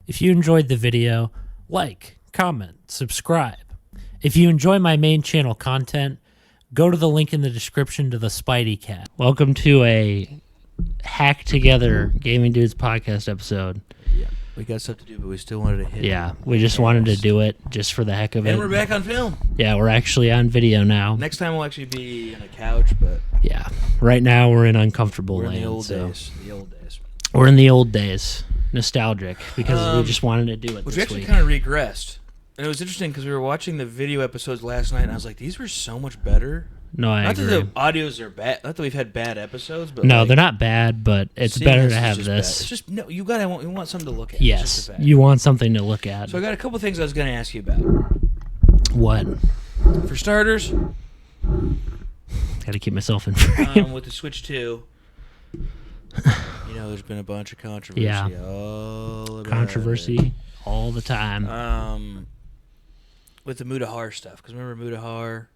If you enjoyed the video, like, comment, subscribe. If you enjoy my main channel content, go to the link in the description to the Spidey Cat. Welcome to a hack together Gaming Dudes podcast episode. Yeah, we got stuff to do, but we still wanted to hit. Yeah, we just wanted to do it just for the heck of it. And we're back on film. Yeah, we're actually on video now. Next time we'll actually be on a couch, but yeah, right now we're in uncomfortable we're in land. the old days. The old days. We're in the old days. Nostalgic because we just wanted to do it which this actually week. kind of regressed. And it was interesting because we were watching the video episodes last night, and I was like, these were so much better. No, I Not agree. that the audios are bad. Not that we've had bad episodes, but No, like, they're not bad, but it's seeing better this to is have just this. bad. It's just no. You want something to look at. It's Yes, just a fact. you want something to look at. So I got a couple things I was going to ask you about. What? For starters, Got to keep myself in frame. with the Switch 2, there's been a bunch of controversy. Yeah. All about Controversy it. all the time. With the Mutahar stuff, because remember Mutahar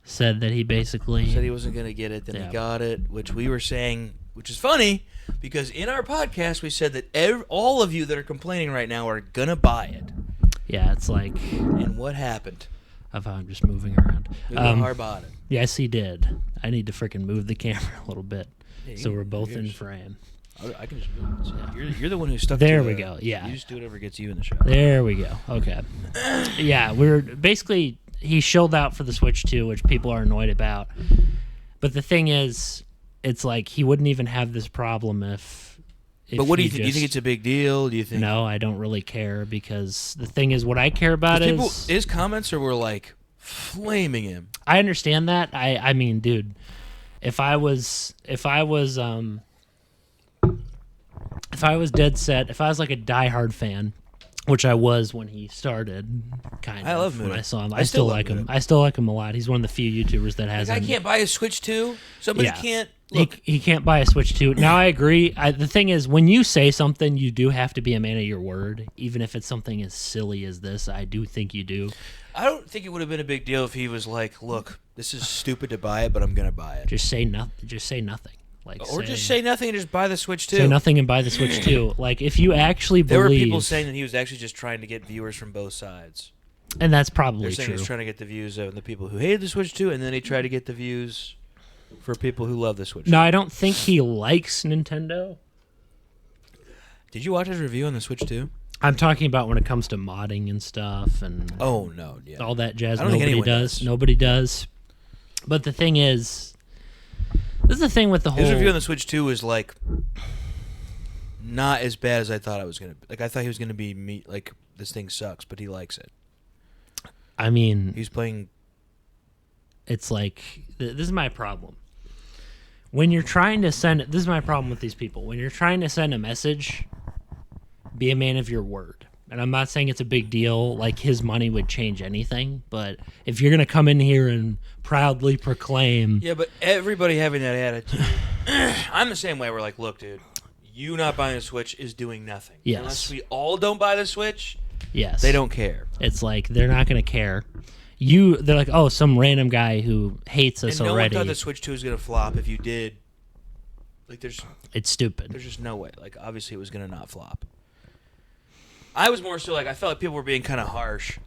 Said that he basically said he wasn't going to get it, then he got it, which we were saying, which is funny, because in our podcast we said that all of you that are complaining right now are going to buy it. Yeah, it's like And what happened? of how I'm just moving around. Mutahar bought it. Yes, he did. I need to freaking move the camera a little bit Yeah, so you- we're both you're in just- frame. I can just move it. So you're the one who stuck There to we the- go, yeah. You just do whatever gets you in the shot. There we go. Okay. Yeah, we're basically he shelled out for the Switch 2, which people are annoyed about. But the thing is, it's like he wouldn't even have this problem if But what do you he think? Do you think just- it's a big deal? Do you think? No, I don't really care because the thing is, what I care about People, is his comments were like flaming him. I understand that. I mean, dude, if I was dead set, if I was like a diehard fan, which I was when he started, kind of. I love when Muta. I saw him. I I still still love like him. Muta. I still like him a lot. He's one of the few YouTubers that has Like, I him. can't buy a Switch 2. Somebody Yeah. can't. Look, He can't buy a Switch 2. Now, I agree. The thing is, when you say something, you do have to be a man of your word. Even if it's something as silly as this, I do think you do. I don't think it would have been a big deal if he was like, "Look, this is stupid to buy it, but I'm gonna buy it." Just say nothing. Just say nothing. Like, Or just say nothing and just buy the Switch 2. say nothing and buy the Switch 2. Like, if you actually There believe, were people saying that he was actually just trying to get viewers from both sides. and that's They're probably saying he true. was trying to get the views of the people who hated the Switch 2, and then he tried to get the views for people who love the Switch 2. No, I don't think he likes Nintendo. Did you watch his review on the Switch 2? I'm talking about when it comes to modding and stuff and Oh, no. Yeah. all that jazz. I don't think Nobody anyone does. does. Nobody does. But the thing is, this is the thing with the whole. His review on the Switch 2 was like not as bad as I thought it was gonna be. Like I thought he was gonna be like this thing sucks, but he likes it. I mean, He's playing. it's like this is my problem. When you're trying to send, this is my problem with these people. When you're trying to send a message, be a man of your word. And I'm not saying it's a big deal, like his money would change anything. But if you're gonna come in here and proudly proclaim, Yeah, but everybody having that attitude. I'm the same way. We're like, look, dude, you not buying a Switch is doing nothing. Yes. Unless we all don't buy the Switch, yes, they don't care. It's like they're not gonna care. They're like, oh, some random guy who hates us And no already. one thought the Switch 2 was gonna flop. If you did, like, It's stupid. there's just no way. Like, obviously, it was gonna not flop. I was more so like I felt like people were being kind of harsh.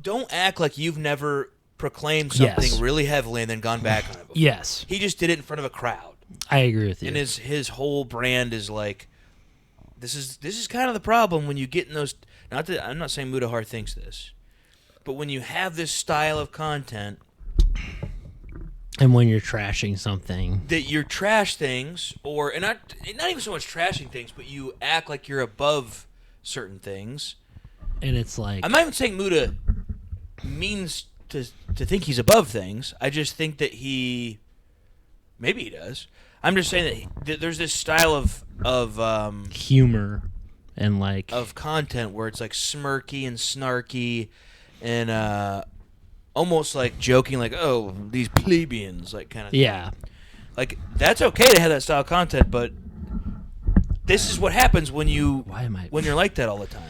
Don't act like you've never proclaimed something Yes. really heavily and then gone back on it before. Yes, He just did it in front of a crowd, I agree with you. and his whole brand is like, this is kind of the problem when you get in those. Not that I'm not saying Mutahar thinks this, but when you have this style of content And when you're trashing something, that you trash things, and not even so much trashing things, but you act like you're above certain things. and it's like, I'm not even saying Muta means to think he's above things. I just think that maybe he does. I'm just saying that there's this style of humor and like content where it's like smirky and snarky and almost like joking, like, oh, these plebeians, like kind of thing. yeah, Like, that's okay to have that style of content, but this is what happens when you're like that all the time.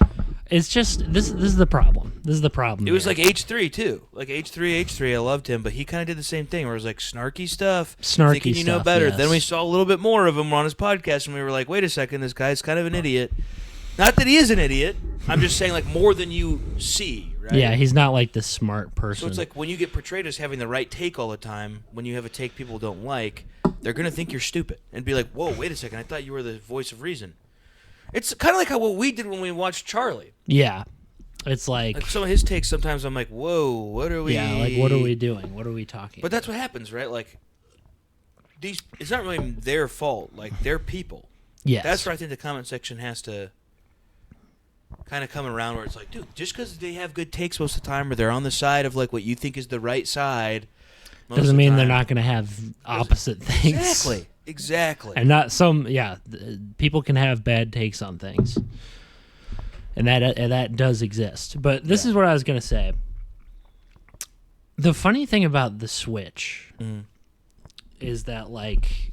it's just this is the problem. This is the problem. It was here. like H3 too. Like H3, I loved him, but he kind of did the same thing where it was like snarky stuff, thinking you know stuff, better. yes. Then we saw a little bit more of him on his podcast, and we were like, wait a second, this guy's kind of an idiot. Not that he is an idiot. I'm just saying, like, more than you see, right? Yeah, he's not like the smart person. So it's like when you get portrayed as having the right take all the time, when you have a take people don't like, they're going to think you're stupid and be like, whoa, wait a second, I thought you were the voice of reason. It's kind of like what we did when we watched Charlie. Yeah. It's like some of his takes sometimes I'm like, whoa, what are we... Yeah, like, what are we doing? What are we talking But that's what happens, right? Like, it's not really their fault. Like, they're people. Yes. That's where I think the comment section has to kind of come around where it's like, dude, just because they have good takes most of the time or they're on the side of, like, what you think is the right side... Doesn't mean they're not going to have opposite things. Exactly. And not people can have bad takes on things. And that does exist. But this is what I was going to say. The funny thing about the Switch is that, like,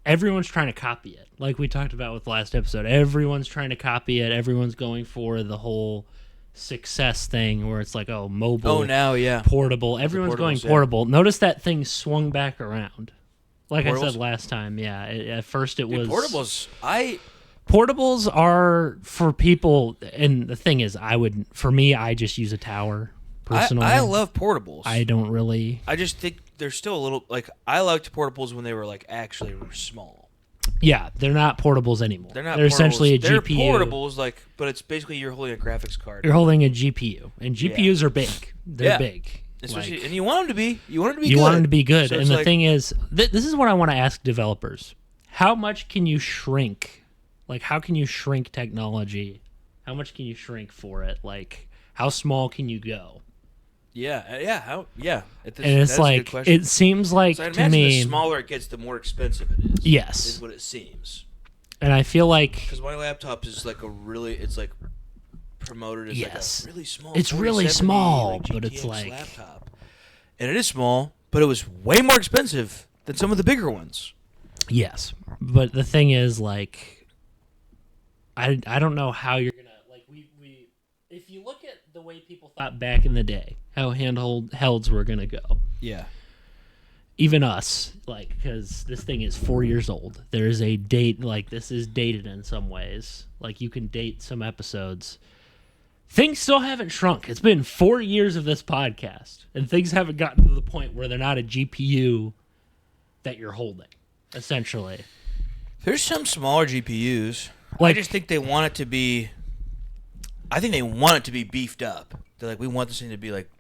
everyone's trying to copy it. Like we talked about with the last episode. Everyone's trying to copy it. Everyone's going for the whole success thing where it's like, oh, mobile. Oh, now, yeah. Portable. Everyone's going portable. Yeah. Notice that thing swung back around. Like Portables? I said last time, yeah. At first it was... Portables are for people, and the thing is, I just use a tower, personally. I love portables. I don't really... I just think they're still a little, like, I liked portables when they were, like, actually small. Yeah, they're not portables anymore. They're not They're portables. Essentially a they're GPU. They're portables, like, but it's basically you're holding a graphics card. You're holding a GPU, and GPUs are big. They're big. Especially, and you want them to be. You want them to be good. You want them to be good. So and the thing is, this is what I want to ask developers. How much can you shrink? Like, how can you shrink technology? How much can you shrink for it? Like, how small can you go? Yeah. And it's like, it seems like, so to me... the smaller it gets, the more expensive it is. Yes. Is what it seems. And I feel like... Because my laptop is like it's like promoted as like a really small... It's really small, like but it's like... laptop. And it is small, but it was way more expensive than some of the bigger ones. Yes. But the thing is, like... I don't know how you're gonna like we if you look at the way people thought back in the day how handhelds were gonna go. Yeah. Even us, like, because this thing is 4 years old. There is a date, like, this is dated in some ways. Like, you can date some episodes. Things still haven't shrunk. It's been 4 years of this podcast, and things haven't gotten to the point where they're not a GPU that you're holding, essentially. There's some smaller GPUs. Like, I just think they want it to be... I think they want it to be beefed up. They're like, we want this thing to be, like,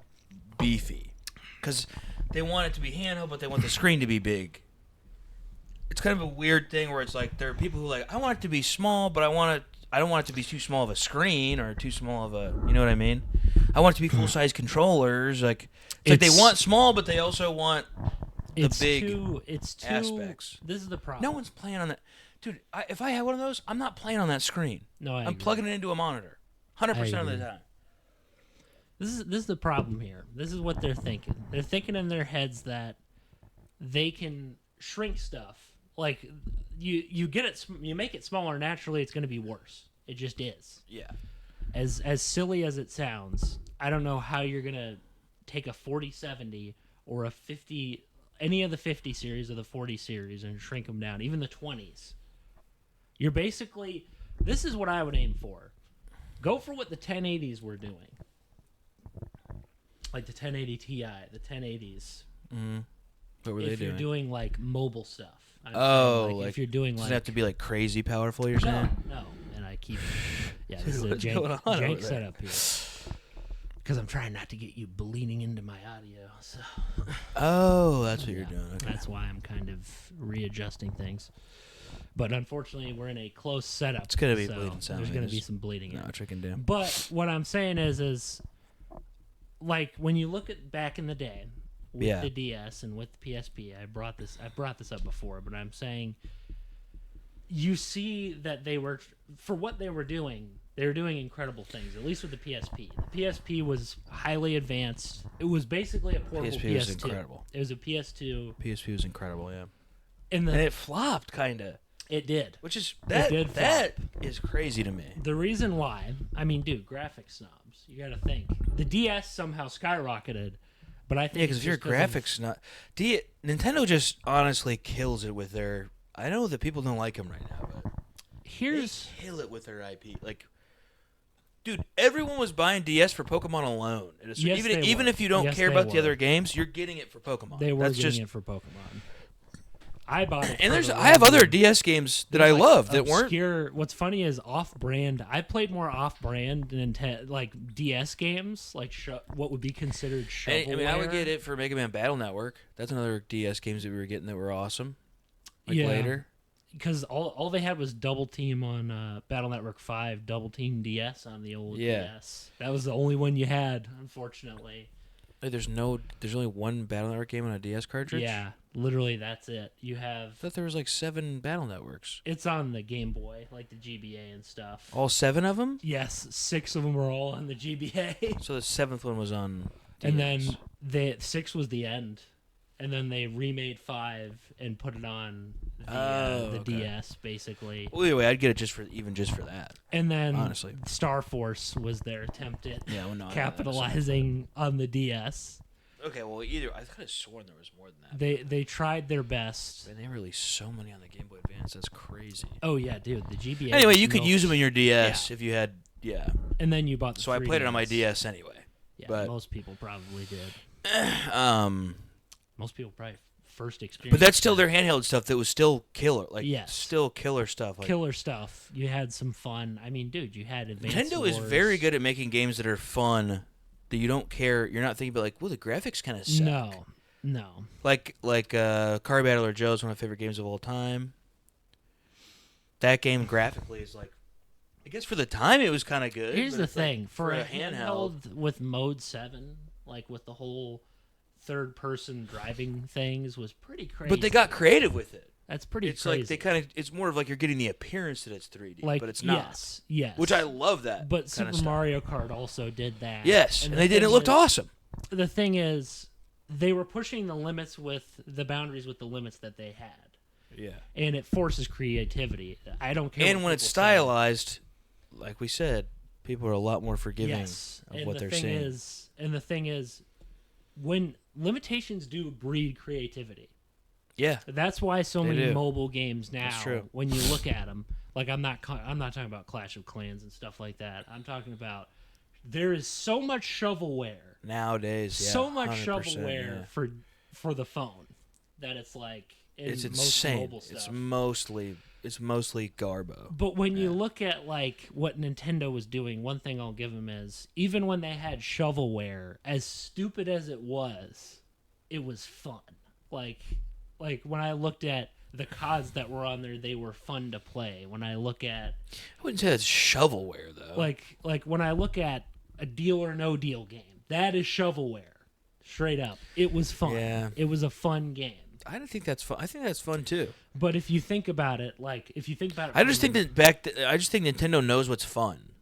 beefy. Because they want it to be handheld, but they want the screen to be big. It's kind of a weird thing where it's like, there are people who are like, I want it to be small, but I don't want it to be too small of a screen or too small of a... You know what I mean? I want it to be full-size controllers. Like, it's like they want small, but they also want the big aspects. This is the problem. No one's playing on that. Dude, if I had one of those, I'm not playing on that screen. No, I'm plugging it into a monitor, 100% of the time. This is the problem here. This is what they're thinking. They're thinking in their heads that they can shrink stuff. Like you get it, you make it smaller naturally. It's going to be worse. It just is. Yeah. As silly as it sounds, I don't know how you're going to take a 4070 or a 50, any of the 50 series or the 40 series, and shrink them down, even the 20s. You're basically, this is what I would aim for. Go for what the 1080s were doing. Like the 1080 Ti, the 1080s. Mm-hmm. What were they doing? If you're doing, like, mobile stuff. Like, if you're doing, like... Does it have to be, like, crazy powerful, you're saying? No. And I keep... Yeah, this is a jank setup here. Because I'm trying not to get you bleeding into my audio, so... Oh, that's what you're doing. Okay. That's why I'm kind of readjusting things. But unfortunately, we're in a close setup. It's going to be bleeding sound. There's going to be some bleeding. No, chicken down. But what I'm saying is like, when you look at back in the day with the DS and with the PSP, I brought this up before, but I'm saying you see that they were, for what they were doing incredible things, at least with the PSP. The PSP was highly advanced. It was basically a portable PS2. Was incredible. It was a PS2. PSP was incredible, yeah. And it flopped, kind of. It did. Which is, that is crazy to me. The reason why, I mean, dude, graphics snobs, you gotta think. The DS somehow skyrocketed, but I think... Yeah, because if you're a graphics snob... Nintendo just honestly kills it with their... I know that people don't like him right now, but... here's they kill it with their IP. Like, dude, everyone was buying DS for Pokemon alone. Yes, even were. if you don't Yes, care they about the were. other games, you're getting it for Pokemon. They were That's getting just, it for Pokemon. I bought it. and for the I have other random- DS games that There's, I like, love that weren't. obscure. What's funny is off-brand. I played more off-brand than like DS games, like what would be considered shovelware. I mean, I would get it for Mega Man Battle Network. That's another DS games that we were getting that were awesome. Like later. Because all they had was Double Team on Battle Network 5, Double Team DS on the old DS. That was the only one you had, unfortunately. Like, there's only one Battle Network game on a DS cartridge? Yeah, literally that's it. You I have... thought there was like 7 Battle Networks. It's on the Game Boy, like the GBA and stuff. All 7 of them? Yes, 6 of them were all on the GBA. So the 7th one was on DS. And then 6 was the end. And then they remade 5 and put it on the DS, basically. Well, either way, I'd get it just for that. And then honestly, Star Force was their attempt at capitalizing on the DS. Okay, well, I could have sworn there was more than that. They tried their best. And they released so many on the Game Boy Advance. That's crazy. Oh yeah, dude, the GBA. Anyway, you could use them in your DS if you had, And then you bought the So I played it on my DS anyway. Yeah, but most people probably did. Most people probably first experience. But that's still their handheld stuff that was still killer. Like, still killer stuff. Like, killer stuff. You had some fun. I mean, dude, you had Advance Nintendo Wars. is very good at making games that are fun, that you don't care. You're not thinking about, like, well, the graphics kind of suck. No. Like Car Battler Joe is one of my favorite games of all time. That game graphically is like, I guess for the time it was kind of good. Here's the thing. like, for a handheld with Mode 7, like with the whole third-person driving things, was pretty crazy. But they got creative with it. That's pretty it's crazy. Like they kind of. It's more of like you're getting the appearance that it's 3D, but it's not. Yes. Which I love that. But Super Mario Kart also did that. Yes, and they did. It looked awesome. The thing is, they were pushing the limits with the boundaries with the limits that they had. Yeah. And it forces creativity. I don't care. And when it's stylized, like we said, people are a lot more forgiving of what they're seeing. And the thing is, when limitations do breed creativity. Yeah, that's why so many mobile games now. That's true. When you look at them, like I'm not talking about Clash of Clans and stuff like that. I'm talking about there is so much shovelware nowadays. Yeah, so much shovelware for the phone that it's like it's insane. Mobile stuff. It's mostly garbo. But when you look at like what Nintendo was doing, one thing I'll give them is even when they had shovelware, as stupid as it was fun. Like when I looked at the CODs that were on there, they were fun to play. When I look at, I wouldn't say that's shovelware though. Like when I look at a Deal or No Deal game, that is shovelware, straight up. It was fun. Yeah. It was a fun game. I don't think that's fun. I think that's fun too. But if you think about it, I just think Nintendo knows what's fun.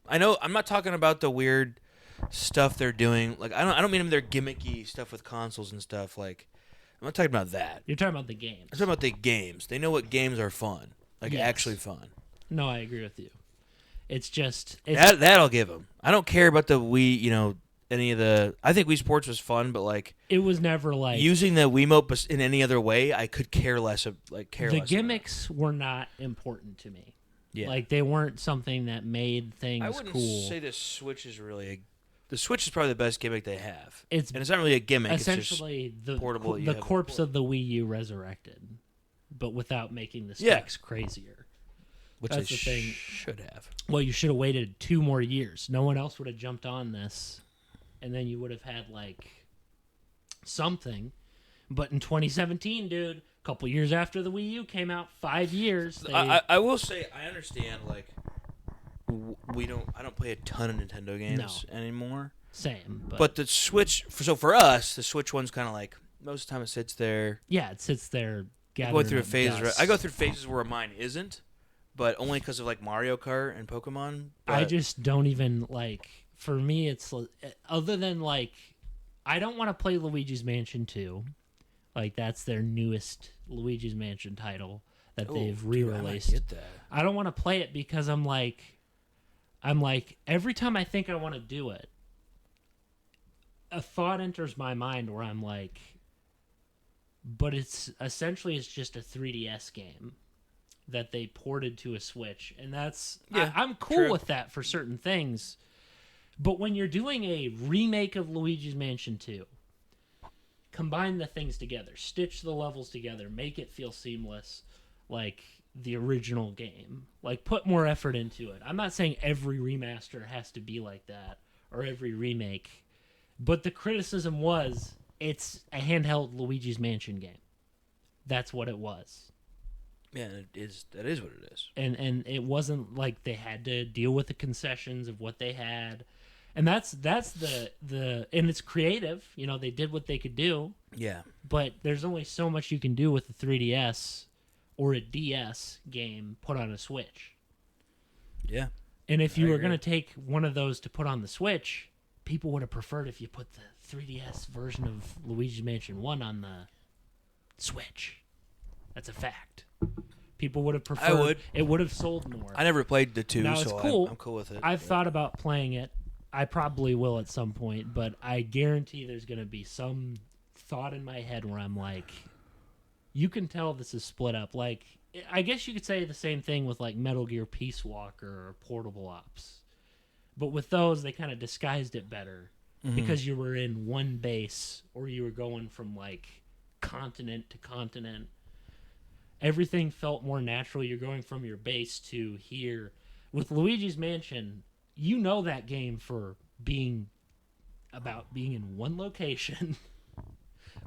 I know. I'm not talking about the weird stuff they're doing. Like I don't mean their gimmicky stuff with consoles and stuff. Like I'm not talking about that. You're talking about the games. I'm talking about the games. They know what games are fun. Like actually fun. No, I agree with you. It's just that I'll give them. I don't care about the Wii. You know, any of the. I think Wii Sports was fun, but like it was never like using the Wiimote in any other way. I could care less. The gimmicks were not important to me. Yeah, like they weren't something that made things cool. I wouldn't say the Switch is really. The Switch is probably the best gimmick they have. And it's not really a gimmick. Essentially, it's just portable. The corpse of the Wii U resurrected, but without making the specs crazier. Which that's the thing. Should have. Well, you should have waited 2 more years. No one else would have jumped on this, and then you would have had like something. But in 2017, dude, a couple years after the Wii U came out, 5 years. I will say I understand. Like I don't play a ton of Nintendo games anymore. Same. But the Switch. So for us, the Switch one's kind of like most of the time it sits there. Yeah, it sits there. Going through a phase. I go through phases where mine isn't. But only because of like Mario Kart and Pokemon. I just don't even like. For me, it's other than like, I don't want to play Luigi's Mansion 2. Like that's their newest Luigi's Mansion title that they've re-released. I don't want to play it because I'm like, every time I think I want to do it, a thought enters my mind where I'm like, but it's just a 3DS game. that they ported to a Switch, and that's Yeah, I'm cool true. with that for certain things. But when you're doing a remake of Luigi's Mansion 2, combine the things together, stitch the levels together, make it feel seamless like the original game. Like, put more effort into it. I'm not saying every remaster has to be like that or every remake, but the criticism was it's a handheld Luigi's Mansion game. That's what it was. Yeah, that is what it is. And it wasn't like they had to deal with the concessions of what they had. And that's the and it's creative, you know, they did what they could do. Yeah. But there's only so much you can do with a 3DS or a DS game put on a Switch. Yeah. And if you were going to take one of those to put on the Switch, people would have preferred if you put the 3DS version of Luigi's Mansion 1 on the Switch. That's a fact. People would have preferred. I would. It would have sold more. I never played the 2, Now, it's so cool. I'm cool with it. I've thought about playing it. I probably will at some point, but I guarantee there's going to be some thought in my head where I'm like, you can tell this is split up. Like, I guess you could say the same thing with like Metal Gear Peace Walker or Portable Ops. But with those, they kind of disguised it better because you were in one base or you were going from like continent to continent. Everything felt more natural. You're going from your base to here. With Luigi's Mansion, you know that game for being about being in one location,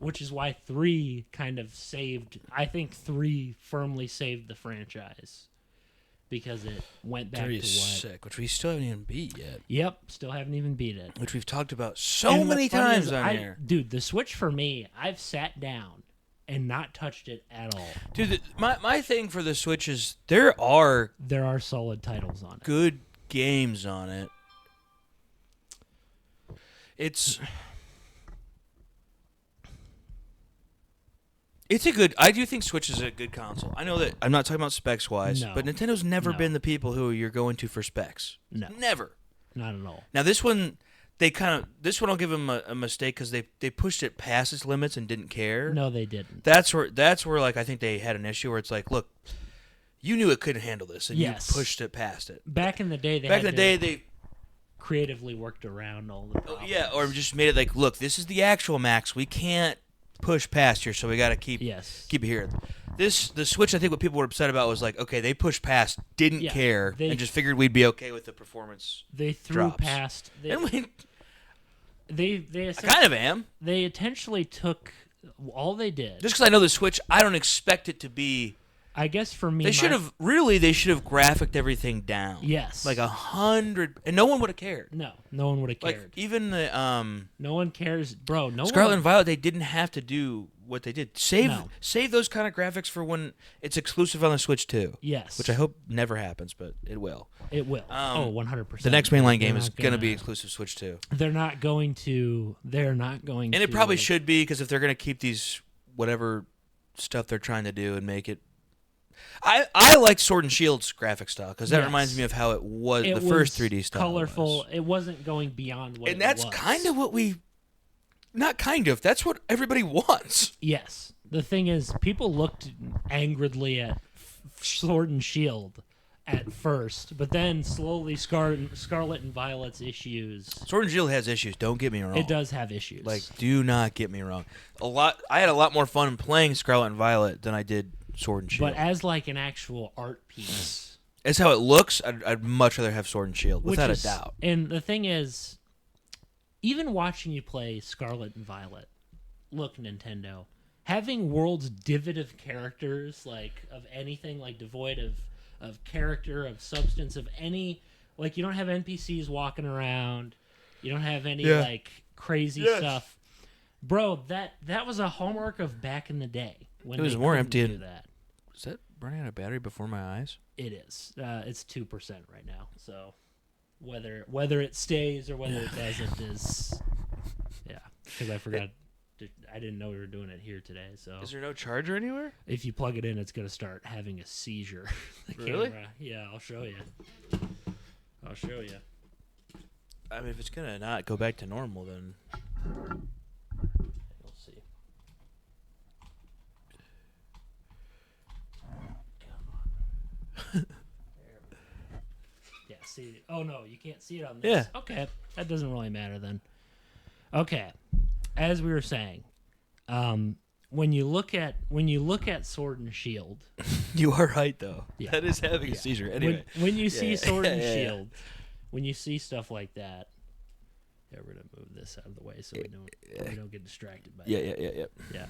which is why 3 kind of saved. I think 3 firmly saved the franchise because it went back 3 to is what. sick, which we still haven't even beat yet. Yep, still haven't even beat it. Which we've talked about so And many what's funny times is on here. Dude, the Switch for me, I've sat down and not touched it at all. Dude, my thing for the Switch is there are solid titles on it. good games on it. It's a good. I do think Switch is a good console. I know that I'm not talking about specs wise, No. but Nintendo's never No. been the people who you're going to for specs. No. Never. Not at all. Now this one, I'll give them a mistake because they pushed it past its limits and didn't care. No, they didn't. That's where like I think they had an issue where it's like, look, you knew it couldn't handle this and Yes. you pushed it past it. Back in the day, they creatively worked around all the problems. yeah, or just made it like, look, this is the actual max. We can't push past here, so we got to keep it here. The Switch, I think what people were upset about was like, okay, they pushed past, didn't care, and just figured we'd be okay with the performance. They threw drops. past. And They I kind of am. They intentionally took all they did. Just because I know the Switch, I don't expect it to be. I guess for me, They should have graphicked everything down. Yes, like 100, and no one would have cared. No one would have cared. Like even the no one cares, bro. No Scarlet and Violet, they didn't have to do what they did. Save those kind of graphics for when it's exclusive on the Switch too. Yes, which I hope never happens, but it will. It will. 100%. The next mainline game is going to be exclusive Switch too. They're not going to. And it probably should be, because if they're going to keep these whatever stuff they're trying to do and make it. I like Sword and Shield's graphic style because that reminds me of how it was the first 3D style. Colorful. It wasn't going beyond what. And that's kind of what we. Not kind of. That's what everybody wants. Yes. The thing is, people looked angrily at Sword and Shield at first, but then slowly Scarlet and Violet's issues. Sword and Shield has issues. Don't get me wrong. It does have issues. Like, do not get me wrong. I had a lot more fun playing Scarlet and Violet than I did Sword and Shield. But as like an actual art piece, as how it looks, I'd much rather have Sword and Shield, without a doubt. And the thing is, even watching you play Scarlet and Violet, look, Nintendo, having worlds devoid of characters, like of anything, like devoid of character, of substance, of any, like you don't have NPCs walking around, you don't have any like crazy stuff, bro. That was a hallmark of back in the day when it was more empty. Do that. Is that running out of battery before my eyes? It is. It's 2% right now. So whether it stays or whether it doesn't is, because I forgot. I didn't know we were doing it here today. So is there no charger anywhere? If you plug it in, it's gonna start having a seizure. Really? Camera. Yeah, I'll show you. I mean, if it's gonna not go back to normal, then we'll see. Come on. see. Oh no, you can't see it on this. Yeah. Okay, that doesn't really matter then. Okay, as we were saying, when you look at Sword and Shield, You are right though. Yeah. That is having a seizure. Anyway, when you see Sword and Yeah. Shield, when you see stuff like that, yeah, we're gonna move this out of the way so we don't get distracted by that. Yeah.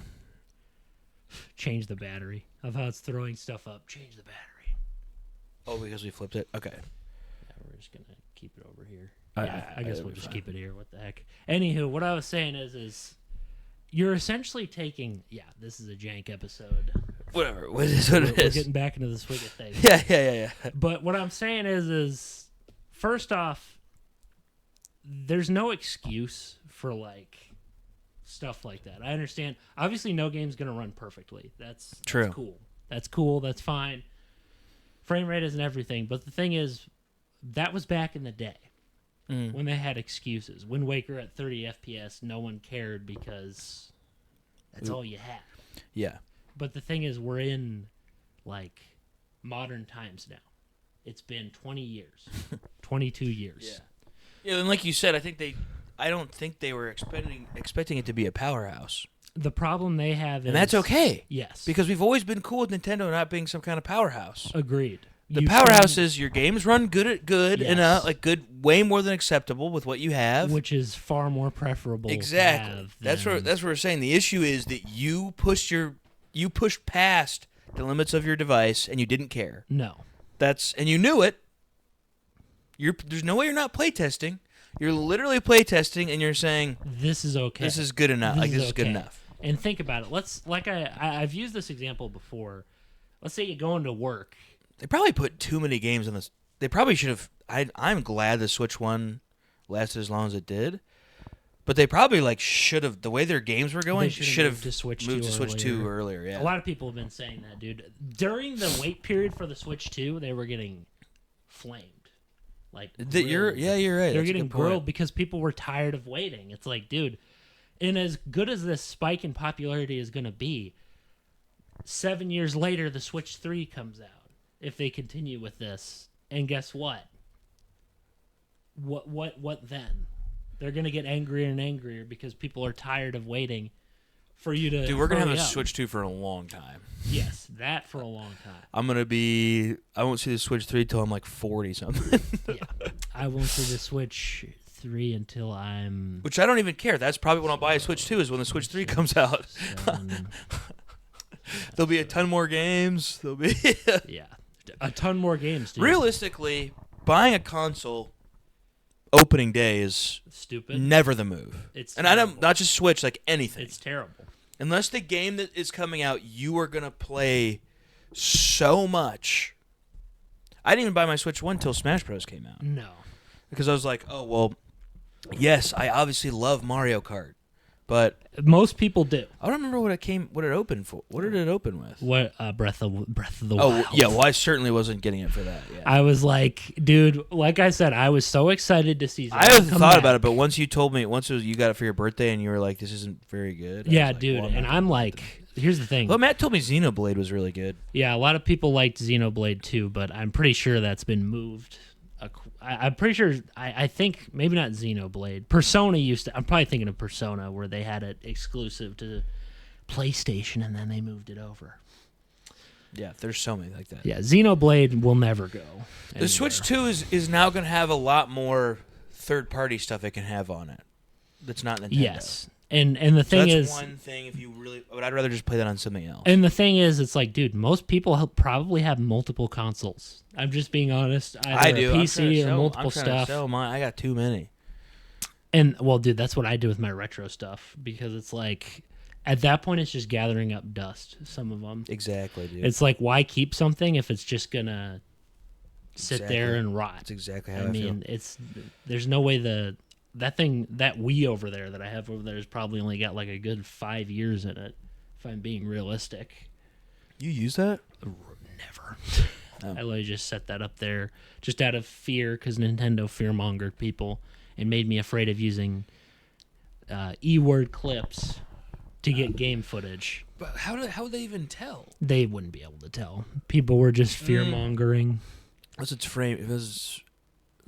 Change the battery of how it's throwing stuff up. Change the battery. Oh, because we flipped it. Okay. Yeah, we're just gonna keep it over here. Yeah, I guess that'll we'll be just fine. keep it here. What the heck? Anywho, what I was saying is you're essentially taking. Yeah, this is a jank episode. Whatever. What is what it We're is? getting back into the swing of things. Yeah. But what I'm saying is first off, there's no excuse for like stuff like that. I understand. Obviously, no game's gonna run perfectly. That's True. That's cool. That's cool. That's fine. Frame rate isn't everything, but the thing is, that was back in the day when they had excuses. Wind Waker at 30 FPS, no one cared because that's all you had. Yeah. But the thing is, we're in like modern times now. It's been 20 years, 22 years. Yeah, and like you said, I don't think they were expecting it to be a powerhouse. The problem they have is... And that's okay. Yes. Because we've always been cool with Nintendo not being some kind of powerhouse. Agreed. The You powerhouse can- is your games run good Yes. like good, way more than acceptable with what you have. which is far more preferable. Exactly. To have That's than- what we're saying. The issue is that you pushed past the limits of your device and you didn't care. No. And you knew it. There's no way you're not playtesting. You're literally playtesting and you're saying This is okay. this is good enough. This is good okay. enough. And think about it. I've used this example before. Let's say you go into work. They probably put too many games on this. They probably should have. I'm glad the Switch One lasted as long as it did, but they probably should have. The way their games were going, They should have moved to Switch moved 2 to Switch earlier. 2 earlier. Yeah. A lot of people have been saying that, dude. During the wait period for the Switch 2, they were getting flamed. You're right. They're That's a getting good point. grilled because people were tired of waiting. It's like, dude, and as good as this spike in popularity is going to be, 7 years later, the Switch 3 comes out. If they continue with this, and guess what? What then? They're going to get angrier and angrier because people are tired of waiting for you to. Dude, we're gonna have hurry a up. Switch 2 for a long time. Yes, that for a long time. I won't see the Switch 3 till I'm like 40 something. Yeah, I won't see the Switch 3 until I'm. Which I don't even care. That's probably when I'll buy a Switch 2 is when the Switch 3 comes out. 7, There'll be a ton more games. There'll be yeah, a ton more games. Dude. Realistically, buying a console opening day is Stupid. never the move. It's and I don't terrible. not just Switch, like anything. It's terrible. Unless the game that is coming out you are gonna play so much. I didn't even buy my Switch 1 till Smash Bros. Came out. No. Because I was like, oh well, yes, I obviously love Mario Kart. But Most people do. I don't remember what it opened for. What did it open with? What Breath of the Oh Wild. yeah, well I certainly wasn't getting it for that. Yeah. I was like, dude, like I said, I was so excited to see. I haven't thought about it, but once you told me, you got it for your birthday, and you were like, "This isn't very good." I Yeah, was like, dude, well, I'm and not I'm gonna like, here's the thing. Well, Matt told me Xenoblade was really good. Yeah, a lot of people liked Xenoblade too, but I'm pretty sure that's been moved. I'm pretty sure. I think maybe not Xenoblade. Persona used to. I'm probably thinking of Persona, where they had it exclusive to PlayStation, and then they moved it over. Yeah, there's so many like that. Yeah, Xenoblade will never go. The Switch 2 is now going to have a lot more third-party stuff it can have on it. That's not Nintendo. Yes, and the So thing that's is, one thing. If you really, but I'd rather just play that on something else. and the thing is, it's like, dude, most people probably have multiple consoles. I'm just being honest. Either I do. a PC or multiple I'm trying stuff. To sell mine. I got too many. And well, dude, that's what I do with my retro stuff because it's like, at that point, it's just gathering up dust. Some of them. Exactly, dude. It's like, why keep something if it's just gonna sit Exactly. there and rot? That's exactly how I I mean, there's no way that Wii over there that I have over there has probably only got like a good 5 years in it. If I'm being realistic, You use that? never. Oh. I literally just set that up there just out of fear because Nintendo fear-mongered people and made me afraid of using E-word clips to get game footage. But how would they even tell? They wouldn't be able to tell. People were just fear-mongering. Unless it's frame. If it's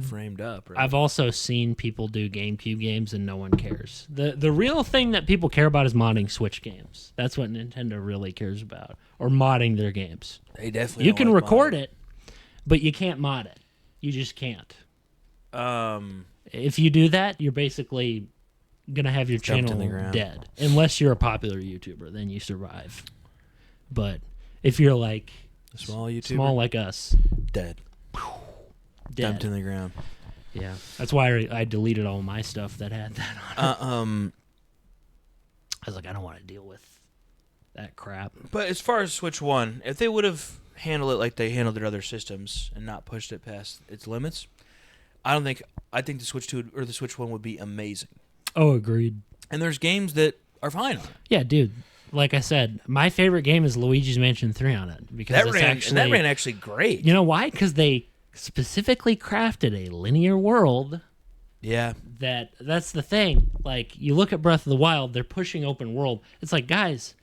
framed up. Right? I've also seen people do GameCube games and no one cares. The real thing that people care about is modding Switch games. That's what Nintendo really cares about, or modding their games. They definitely. You can record it, but you can't mod it. You just can't. If you do that, you're basically gonna have your channel dead, unless you're a popular YouTuber. Then you survive. But if you're like a small YouTuber, small like us, dead. Dumped in the ground. Yeah, that's why I deleted all my stuff that had that on it. I was like, I don't want to deal with that crap. But as far as Switch 1, if they would have handled it like they handled their other systems and not pushed it past its limits, I think the Switch 2 or the Switch 1 would be amazing. Oh, agreed. And there's games that are fine on it. Yeah, dude. Like I said, my favorite game is Luigi's Mansion 3 on it because that ran actually great. You know why? Because they specifically crafted a linear world. Yeah. That's the thing. Like, you look at Breath of the Wild, they're pushing open world. It's like, guys,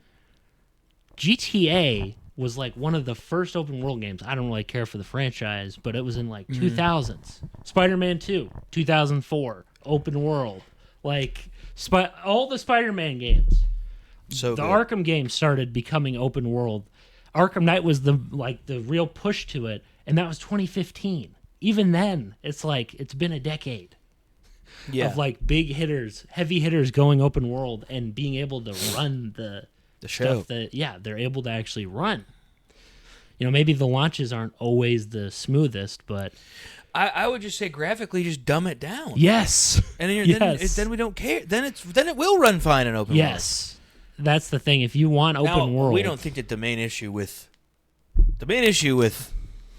GTA was like one of the first open world games. I don't really care for the franchise, but it was in like 2000s. Spider-Man 2, 2004, open world. Like, all the Spider-Man games. So the good. Arkham games started becoming open world. Arkham Knight was the real push to it, and that was 2015. Even then, it's like it's been a decade of like big hitters, heavy hitters going open world and being able to run the show stuff that they're able to actually run. You know, maybe the launches aren't always the smoothest, but I would just say graphically, just dumb it down. Yes, and then we don't care. Then it will run fine in open world. Yes. That's the thing. If you want open world, we don't think that the main issue with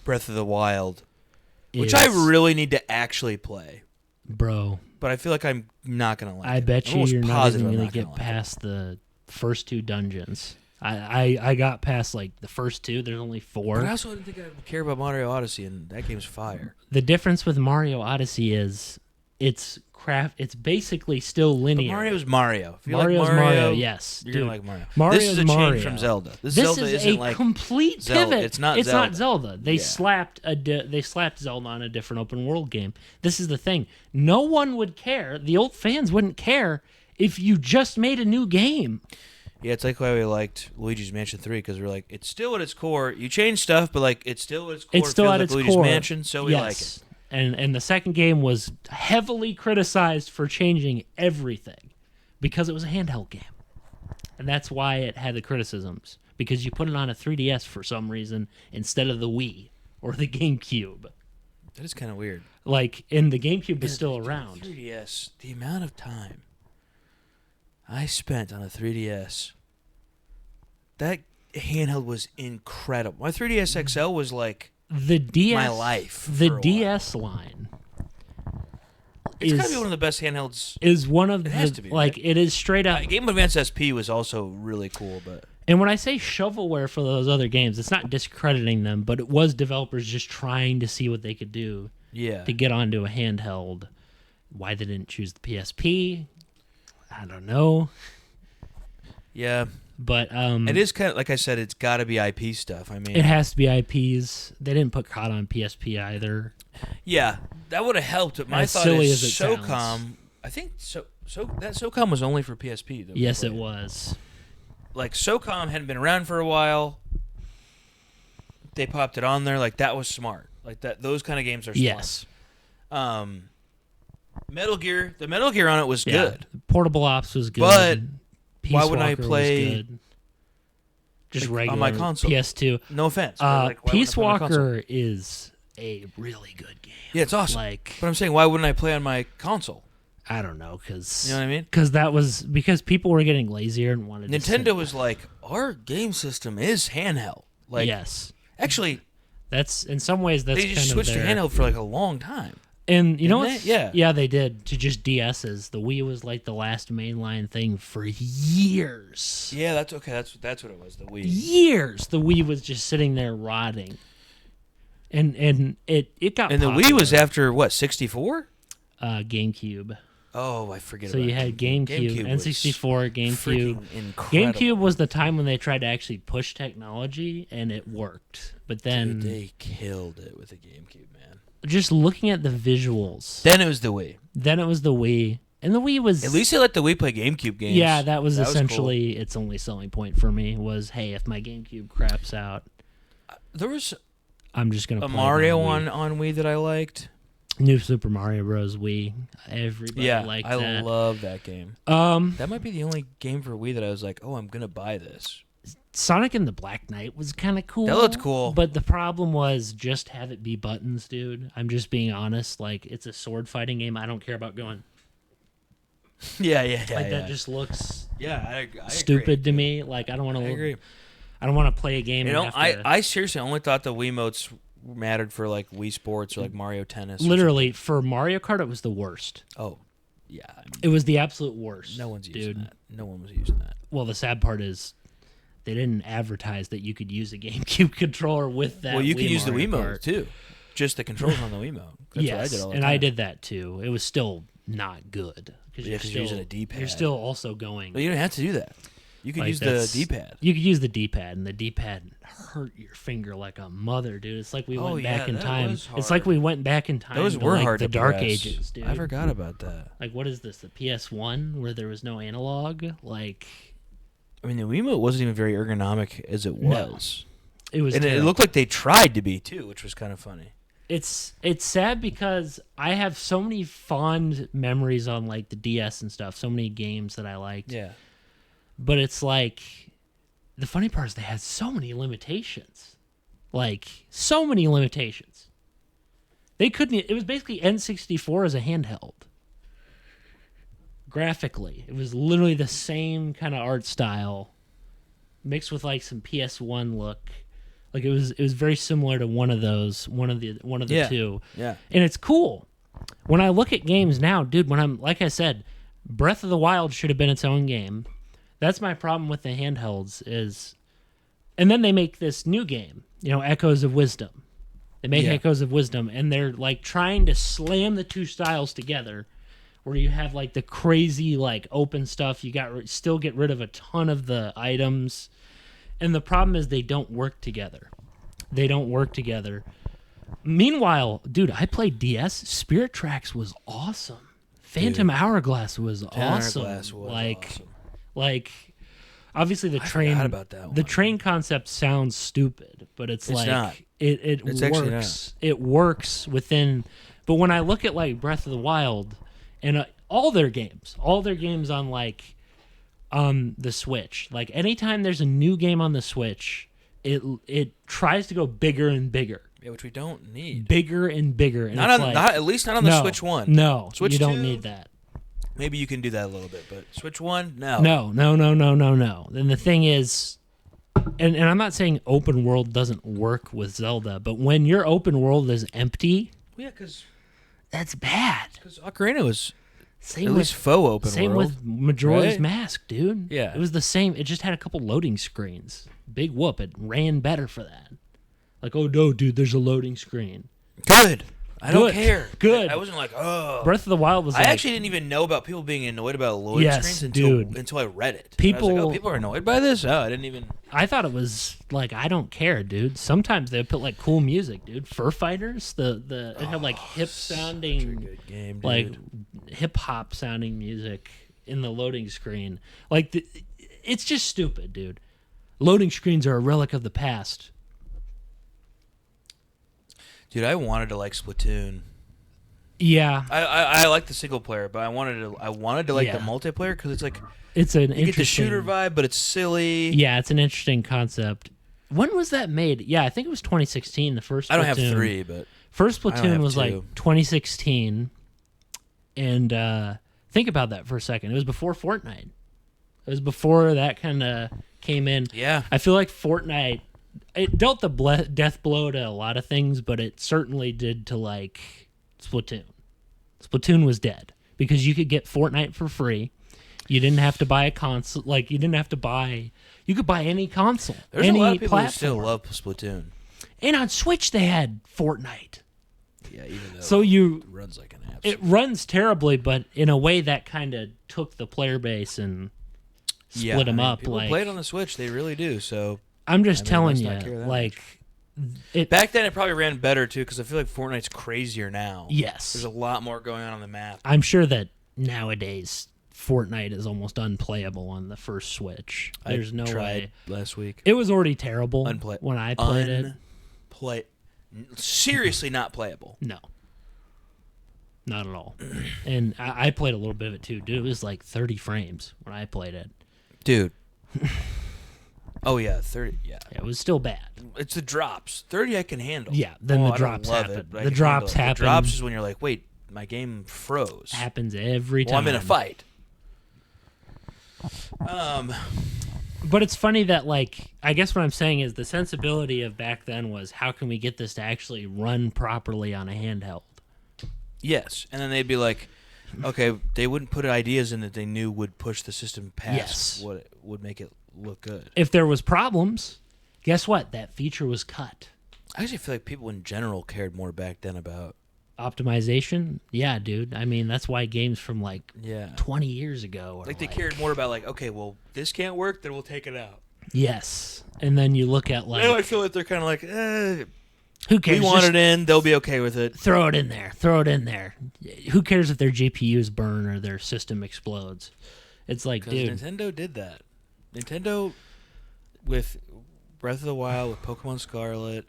Breath of the Wild, which I really need to actually play, bro. But I feel like I'm not gonna like. I bet you're not even gonna get past the first 2 dungeons. I got past like the first 2. There's only 4. But I also didn't think I would care about Mario Odyssey, and that game's fire. The difference with Mario Odyssey is it's basically still linear. But Mario's Mario. If you Mario's like Mario, yes. You're gonna like Mario. Mario's this is a Mario. change from Zelda. This Zelda isn't a like complete Zelda. pivot. It's not Zelda. They slapped Zelda on a different open world game. This is the thing. No one would care. The old fans wouldn't care if you just made a new game. Yeah, it's like why we liked Luigi's Mansion 3, because we're like, it's still at its core. You change stuff, but like it's still at its core. It's still at its Luigi's core. Mansion, so we like it. And the second game was heavily criticized for changing everything because it was a handheld game. And that's why it had the criticisms, because you put it on a 3DS for some reason instead of the Wii or the GameCube. That is kind of weird. Like, and the GameCube was still around. 3DS, the amount of time I spent on a 3DS, that handheld was incredible. My 3DS XL was like the DS, my life. The DS line. It's gotta be one of the best handhelds. Is one of it has to be, like right? It is straight up. Game Boy Advance SP was also really cool, but. And when I say shovelware for those other games, it's not discrediting them, but it was developers just trying to see what they could do to get onto a handheld. Why they didn't choose the PSP, I don't know. Yeah. But it is kind of, like I said, it's got to be IP stuff. I mean, it has to be IPs. They didn't put COD on PSP either. Yeah, that would have helped. But my thought is SOCOM. I think that SOCOM was only for PSP. Yes, it was. Like SOCOM hadn't been around for a while. They popped it on there. Like that was smart. Like that. Those kind of games are smart. Yes. Metal Gear. The Metal Gear on it was good. Portable Ops was good. But Peace why wouldn't Walker I play was good. Just regular on my console? PS2. No offense. Peace Walker is a really good game. Yeah, it's awesome. Like, but I'm saying, why wouldn't I play on my console? I don't know, because you know what I mean. Because people were getting lazier and wanted. Nintendo was like, our game system is handheld. Like, yes, actually, that's in some ways that's they just switched to handheld for like a long time. And you know what? Yeah, they did to just DSs. The Wii was like the last mainline thing for years. Yeah, that's okay. That's what it was. The Wii. Years. The Wii was just sitting there rotting. And it got. And the Wii was after what? 64. GameCube. Oh, I forget. So about you had GameCube, N64, GameCube. Incredible. GameCube was the time when they tried to actually push technology, and it worked. But then they killed it with the GameCube, man. just looking at the visuals. Then it was the Wii. And the Wii was... At least they let the Wii play GameCube games. Yeah, that was essentially its only selling point for me was, hey, if my GameCube craps out... There was I'm just going to play Mario on Wii that I liked. New Super Mario Bros. Wii. Everybody liked that. I love that game. That might be the only game for Wii that I was like, oh, I'm going to buy this. Sonic and the Black Knight was kind of cool. That looked cool. But the problem was just have it be buttons, dude. I'm just being honest. Like, it's a sword fighting game. I don't care about going... Yeah. That just looks I stupid agree. to me. Like, I don't want to... I agree. I don't want to play a game and have to... I seriously only thought the Wiimotes mattered for, like, Wii Sports or, like, Mario Tennis. Literally, for Mario Kart, it was the worst. Oh, yeah. I mean, it was the absolute worst. No one's dude. using that. No one was using that. Well, the sad part is they didn't advertise that you could use a GameCube controller with that. Well, you can use the Mario Wiimote, Kart. too. Just the controls on the Wiimote. That's what I did all the time. I did that, too. It was still not good. Because you're using a D-pad. You're still also going... Well, you don't have to do that. You could use the D-pad. You could use the D-pad, and the D-pad hurt your finger like a mother, dude. It's like we went back in time. It's like we went back in time Those to were like hard the to Dark press. Ages, dude. I forgot about that. Like, what is this, the PS1, where there was no analog? Like... I mean, the Wiimote wasn't even very ergonomic as it was. No, it was and terrible. it looked like they tried to be, too, which was kind of funny. It's sad because I have so many fond memories on, like, the DS and stuff, so many games that I liked. Yeah. But it's like... The funny part is they had so many limitations. Like, so many limitations. They couldn't... It was basically N64 as a handheld. Graphically. It was literally the same kind of art style. Mixed with, like, some PS1 look. Like, it was very similar to one of those. One of the two. Yeah. And it's cool. When I look at games now, dude, like I said, Breath of the Wild should have been its own game. That's my problem with the handhelds is... And then they make this new game, Echoes of Wisdom. They make Echoes of Wisdom, and they're, like, trying to slam the two styles together, where you have, like, the crazy, like, open stuff. You still get rid of a ton of the items. And the problem is they don't work together. Meanwhile, dude, I played DS. Spirit Tracks was awesome. Phantom Hourglass was awesome. Awesome. Like, obviously the I train. forgot about that one. The train concept sounds stupid, but it's like not. It works. It works within. But when I look at like Breath of the Wild and all their games on like the Switch, like anytime there's a new game on the Switch, it tries to go bigger and bigger. Yeah, which we don't need. Bigger and bigger. And At least not on the Switch 1. No, Switch you don't 2, need that. Maybe you can do that a little bit, but Switch 1, no. No. Then the thing is, and I'm not saying open world doesn't work with Zelda, but when your open world is empty, because that's bad. Because Ocarina was same at with, least faux open same world. with Majora's right? Mask, dude. Yeah. It was the same. It just had a couple loading screens. Big whoop. It ran better for that. Like, oh no, dude, there's a loading screen. Good. I don't care. Good. I wasn't like, oh. Breath of the Wild was I actually didn't even know about people being annoyed about loading screens until I read it. People, I was like, oh, people are annoyed by this? Oh, I didn't even... I thought it was, like, I don't care, dude. Sometimes they put, like, cool music, dude. Fur Fighters, it had, like, hip-sounding... Such a good game, dude. Like, hip-hop-sounding music in the loading screen. Like, it's just stupid, dude. Loading screens are a relic of the past. Dude, I wanted to like Splatoon. Yeah, I like the single player, but I wanted to like the multiplayer because it's like it's an you get the shooter vibe, but it's silly. Yeah, it's an interesting concept. When was that made? Yeah, I think it was 2016. The first. Splatoon. I don't have 3, but first Splatoon was 2. like 2016, and think about that for a second. It was before Fortnite. It was before that kind of came in. Yeah, I feel like Fortnite. It dealt the death blow to a lot of things, but it certainly did to, like, Splatoon. Splatoon was dead because you could get Fortnite for free. You didn't have to buy a console. Like, you could buy any console, There's any a lot of people platform. who still love Splatoon. And on Switch, they had Fortnite. Yeah, even though so it runs like an app. It runs terribly, but in a way that kind of took the player base and split them up. People play it on the Switch. They really do, so... I'm just telling you, not care that like, Back then, it probably ran better, too, because I feel like Fortnite's crazier now. Yes. There's a lot more going on the map. I'm sure that nowadays Fortnite is almost unplayable on the first Switch. There's no way. Last week. It was already terrible when I played it. Seriously not playable. No. Not at all. And I played a little bit of it, too. Dude, it was like 30 frames when I played it. Dude. Oh, yeah, 30, yeah. It was still bad. It's the drops. 30 I can handle. Yeah, then the drops happen. The drops happen. The drops is when you're like, wait, my game froze. Happens every time. Well, I'm in a fight. But it's funny that, like, I guess what I'm saying is the sensibility of back then was how can we get this to actually run properly on a handheld? Yes, and then they'd be like, okay, they wouldn't put ideas in that they knew would push the system past what would make it look good. If there was problems, guess what? That feature was cut. I actually feel like people in general cared more back then about optimization. Yeah, dude. I mean, that's why games from like 20 years ago are like they cared more about like, okay, well, this can't work, then we'll take it out. Yes. And then you look at like now I feel like they're kind of like, who cares? We want it in, they'll be okay with it. Throw it in there. Throw it in there. Who cares if their GPUs burn or their system explodes? It's like, dude. Nintendo did that. Nintendo with Breath of the Wild, with Pokemon Scarlet.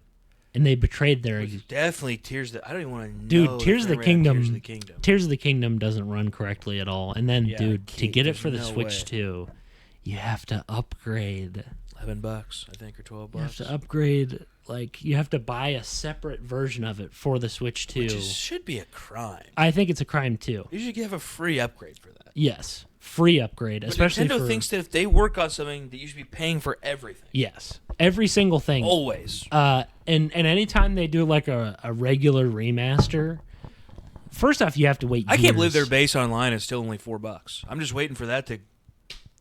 And they betrayed their... Definitely Tears of the... I don't even want to know. Dude, Tears of the Kingdom... Tears of the Kingdom. Tears of the Kingdom doesn't run correctly at all. And then, dude, to get it for the no Switch way. 2, you have to upgrade. $11, I think, or $12. You have to upgrade... Like, you have to buy a separate version of it for the Switch 2. Which should be a crime. I think it's a crime, too. You should have a free upgrade for that. Yes. Free upgrade. But especially Nintendo thinks that if they work on something, that you should be paying for everything. Yes. Every single thing. Always. And anytime they do, like, a regular remaster, first off, you have to wait years. I can't believe their base online is still only $4. I'm just waiting for that to...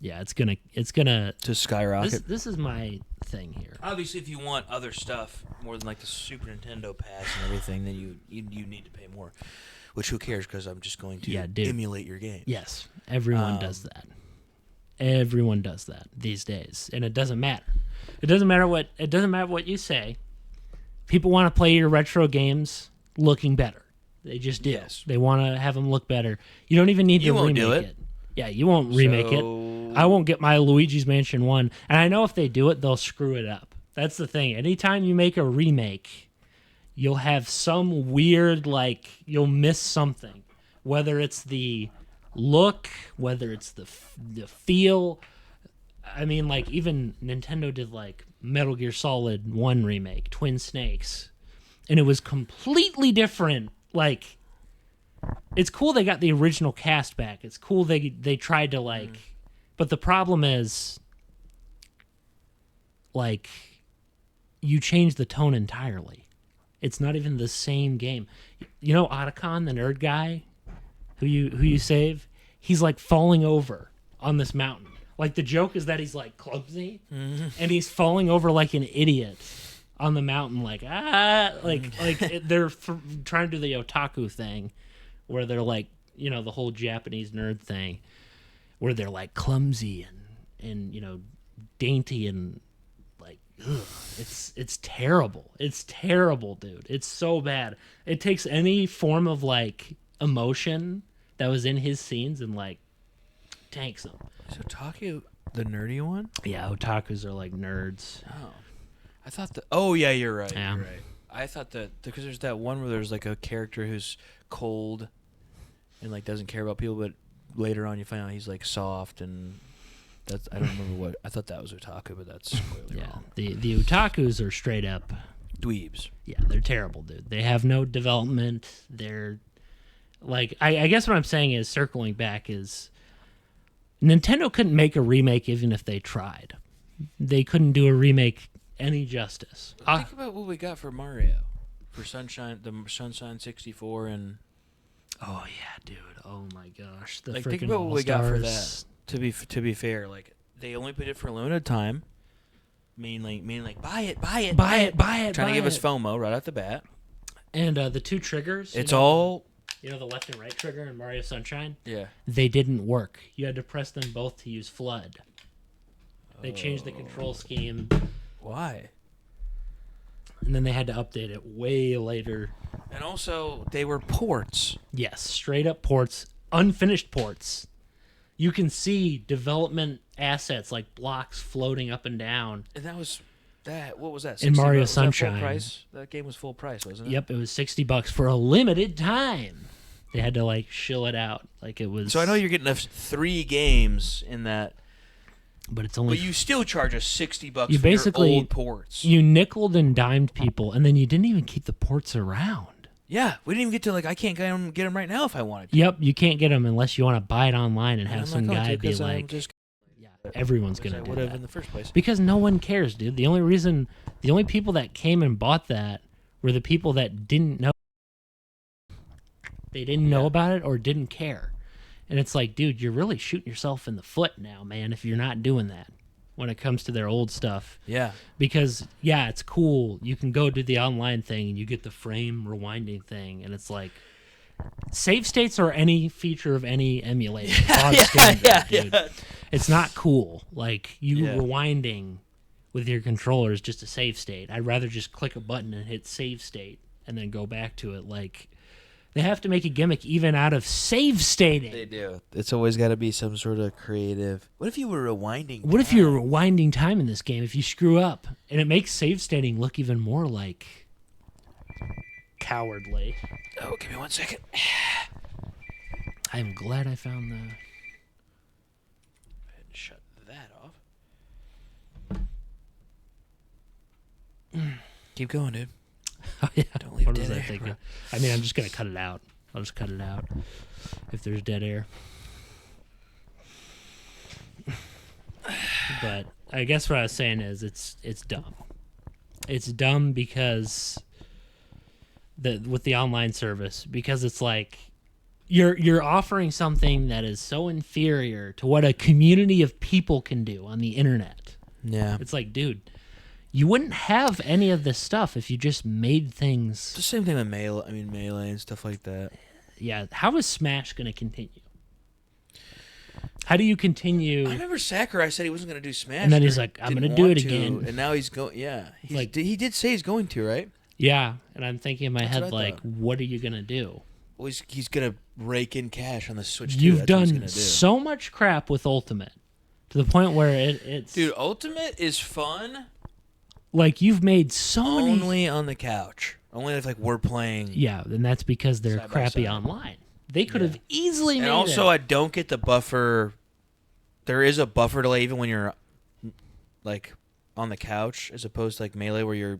Yeah, it's gonna to skyrocket. This is my thing here. Obviously, if you want other stuff more than like the Super Nintendo Pass and everything, then you need to pay more. Which who cares? Because I'm just going to emulate your game. Yes, everyone does that. Everyone does that these days, and it doesn't matter. It doesn't matter what you say. People want to play your retro games looking better. They just do. Yes. They want to have them look better. You don't even need to remake it. Yeah, you won't remake it. I won't get my Luigi's Mansion 1. And I know if they do it, they'll screw it up. That's the thing. Anytime you make a remake, you'll have some weird, like, you'll miss something. Whether it's the look, whether it's the feel. I mean, like, even Nintendo did, like, Metal Gear Solid 1 remake, Twin Snakes. And it was completely different. Like... It's cool they got the original cast back. It's cool they tried to, like... But the problem is, like, you change the tone entirely. It's not even the same game. You know Otacon, the nerd guy who you save? He's, like, falling over on this mountain. Like, the joke is that he's, like, clumsy, and he's falling over like an idiot on the mountain, like, they're trying to do the otaku thing, where they're like, you know, the whole Japanese nerd thing, where they're like clumsy and you know, dainty and like, ugh, it's terrible. It's terrible, dude. It's so bad. It takes any form of like emotion that was in his scenes and like tanks them. Is otaku the nerdy one? Yeah, otakus are like nerds. Oh, I thought that. Oh yeah, you're right. Yeah. You're right. I thought that because there's that one where there's like a character who's cold and like doesn't care about people, but later on you find out he's like soft, and that's I don't remember what I thought that was otaku, but that's clearly wrong. The otakus are straight up Dweebs. Yeah, they're terrible, dude. They have no development. They're like I guess what I'm saying is, circling back, is Nintendo couldn't make a remake even if they tried. They couldn't do a remake any justice. Think about what we got for Mario, for Sunshine 64, and oh yeah, dude. Oh my gosh, the like freaking think about what we All-Stars. got for that. To be fair, like they only put it for a limited time. Meaning like buy it. Trying to give us FOMO right off the bat. And the two triggers. It's all. You know, the left and right trigger in Mario Sunshine? Yeah. They didn't work. You had to press them both to use FLUDD. They changed the control scheme. Why? And then they had to update it way later. And also, they were ports. Yes, straight up ports, unfinished ports. You can see development assets like blocks floating up and down. And that was that. What was that? In Mario was Sunshine. That full price? That game was full price, wasn't it? Yep, it was $60 for a limited time. They had to like shill it out like it was. So I know you're getting 3 games in that. But it's only. But you still charge us $60 you for basically, your old ports. You nickeled and dimed people, and then you didn't even keep the ports around. Yeah, we didn't even get to I can't get them right now if I wanted to. Yep, you can't get them unless you want to buy it online and have some guy be like, yeah, everyone's gonna do that in the first place. because no one cares, dude. The only people that came and bought that were the people that didn't know. They didn't know about it or didn't care. And it's like, dude, you're really shooting yourself in the foot now, man, if you're not doing that when it comes to their old stuff. Yeah. Because, yeah, it's cool. You can go do the online thing and you get the frame rewinding thing. And it's like, save states are any feature of any emulator. Dude. It's not cool. Like, rewinding with your controller is just a save state. I'd rather just click a button and hit save state and then go back to it. Like, they have to make a gimmick even out of save stating. They do. It's always got to be some sort of creative. What if you were rewinding time? What if you're rewinding time in this game if you screw up? And it makes save stating look even more like cowardly. Oh, give me 1 second. I'm glad I found the... Go ahead and shut that off. Keep going, dude. Oh, yeah. Don't leave What dead was I air. thinking? I mean, I'm just going to cut it out. I'll just cut it out if there's dead air. But I guess what I was saying is it's dumb. It's dumb because with the online service, because it's like you're offering something that is so inferior to what a community of people can do on the internet. Yeah. It's like, dude, you wouldn't have any of this stuff if you just made things. It's the same thing with Melee and stuff like that. Yeah, how is Smash going to continue? How do you continue? I remember Sakurai said he wasn't going to do Smash. And then he's like, I'm going to do it again. And now he's going, yeah. He did say he's going to, right? Yeah, and I'm thinking in my head, what I like, thought. what are you going to do? Well, he's going to rake in cash on the Switch, too. You've That's what he's done gonna do. so much crap with Ultimate to the point where it's... Dude, Ultimate is fun. Like, you've made so many... Only on the couch. Only if, we're playing. Yeah, and that's because they're Side by crappy side. online. They could have easily made And also, it. I don't get the buffer. There is a buffer delay even when you're, on the couch, as opposed to, Melee, where you're...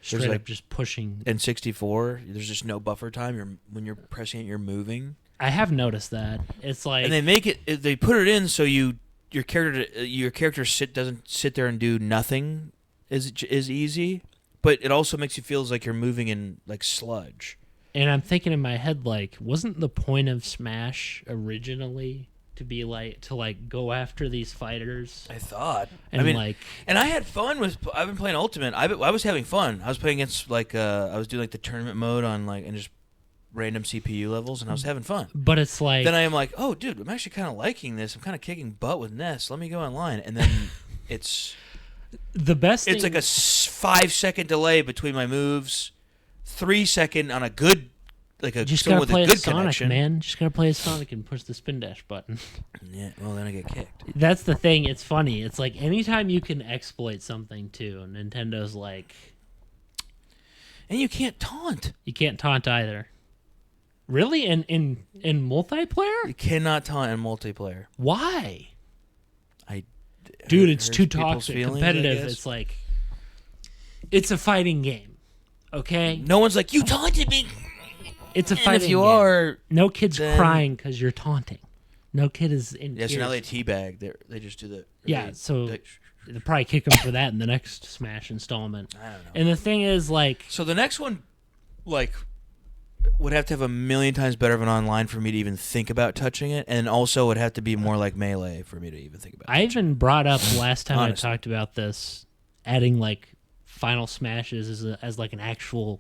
Straight up just pushing. In 64, there's just no buffer time. When you're pressing it, you're moving. I have noticed that. It's like... And they make it... They put it in so your character doesn't sit there and do nothing is easy, but it also makes you feel like you're moving in, sludge. And I'm thinking in my head, wasn't the point of Smash originally to be to go after these fighters? I thought. And and I had fun with. I've been playing Ultimate. I was having fun. I was playing against I was doing the tournament mode on and just random CPU levels, and I was having fun. But it's like... Then I am like, oh, dude, I'm actually kind of liking this. I'm kind of kicking butt with Ness. Let me go online, and then it's the best thing... It's like a 5-second delay between my moves, 3-second on a good, just gotta play good Sonic, connection. man. Just gotta play Sonic and push the spin dash button. Yeah, well, then I get kicked. That's the thing. It's funny. It's like anytime you can exploit something too, Nintendo's like... And you can't taunt. You can't taunt either. Really? In multiplayer? You cannot taunt in multiplayer. Why? It Dude, it's hurts too people's toxic. feelings, Competitive. I guess. It's like... It's a fighting game. Okay? No one's like, you taunted me. It's a And fighting if you game. are, no kid's then- crying because you're taunting. No kid is in yeah. So now they tears. teabag. They just do the. Yeah, they- so they- they'll probably kick him for that in the next Smash installment. I don't know. And the thing is, So the next one, would have to have a million times better of an online for me to even think about touching it, and also would have to be more like Melee for me to even think about. I even brought up last time Honestly. I talked about this, adding Final Smashes as an actual.